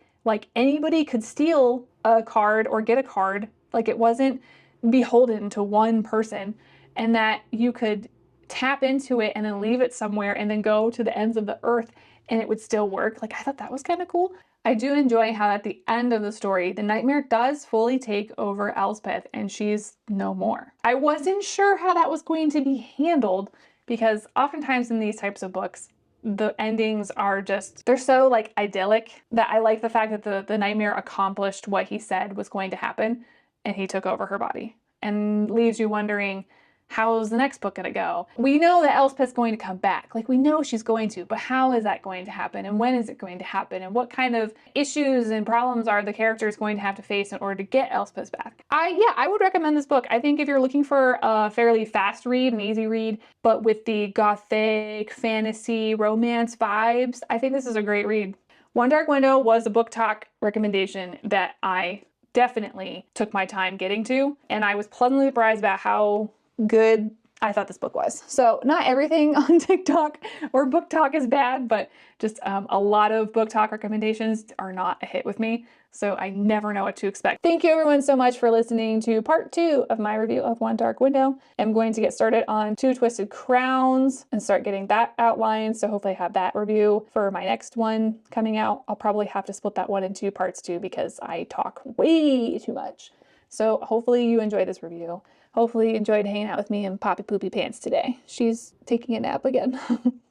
anybody could steal a card or get a card. It wasn't beholden to one person, and that you could tap into it and then leave it somewhere and then go to the ends of the earth and it would still work. I thought that was kind of cool. I do enjoy how at the end of the story, the nightmare does fully take over Elspeth and she's no more. I wasn't sure how that was going to be handled because oftentimes in these types of books, the endings are they're so idyllic that I like the fact that the nightmare accomplished what he said was going to happen and he took over her body and leaves you wondering, how's the next book going to go? We know that Elspeth's going to come back. We know she's going to, but how is that going to happen? And when is it going to happen? And what kind of issues and problems are the characters going to have to face in order to get Elspeth back? I would recommend this book. I think if you're looking for a fairly fast read, an easy read, but with the gothic, fantasy, romance vibes, I think this is a great read. One Dark Window was a book talk recommendation that I definitely took my time getting to, and I was pleasantly surprised about how good I thought this book was. So not everything on TikTok or Book Talk is bad, but just a lot of Book Talk recommendations are not a hit with me. So I never know what to expect. Thank you everyone so much for listening to part 2 of my review of One Dark Window. I'm going to get started on Two Twisted Crowns and start getting that outlined. So hopefully I have that review for my next one coming out. I'll probably have to split that one into parts too because I talk way too much. So hopefully you enjoyed this review. Hopefully you enjoyed hanging out with me in Poppy Poopy Pants today. She's taking a nap again.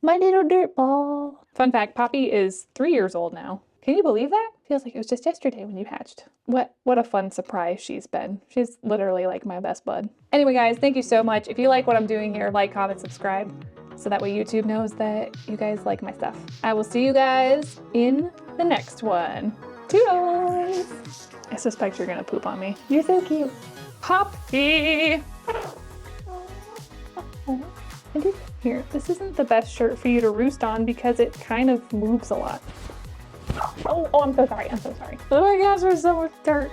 My little dirt ball. Fun fact, Poppy is 3 years old now. Can you believe that? Feels like it was just yesterday when you hatched. What a fun surprise she's been. She's literally like my best bud. Anyway guys, thank you so much. If you like what I'm doing here, like, comment, subscribe, so that way YouTube knows that you guys like my stuff. I will see you guys in the next one. Toodles! I suspect you're gonna poop on me. You're so cute. Poppy! Here, this isn't the best shirt for you to roost on because it kind of moves a lot. Oh, I'm so sorry. I'm so sorry. Oh my gosh, there's so much dirt.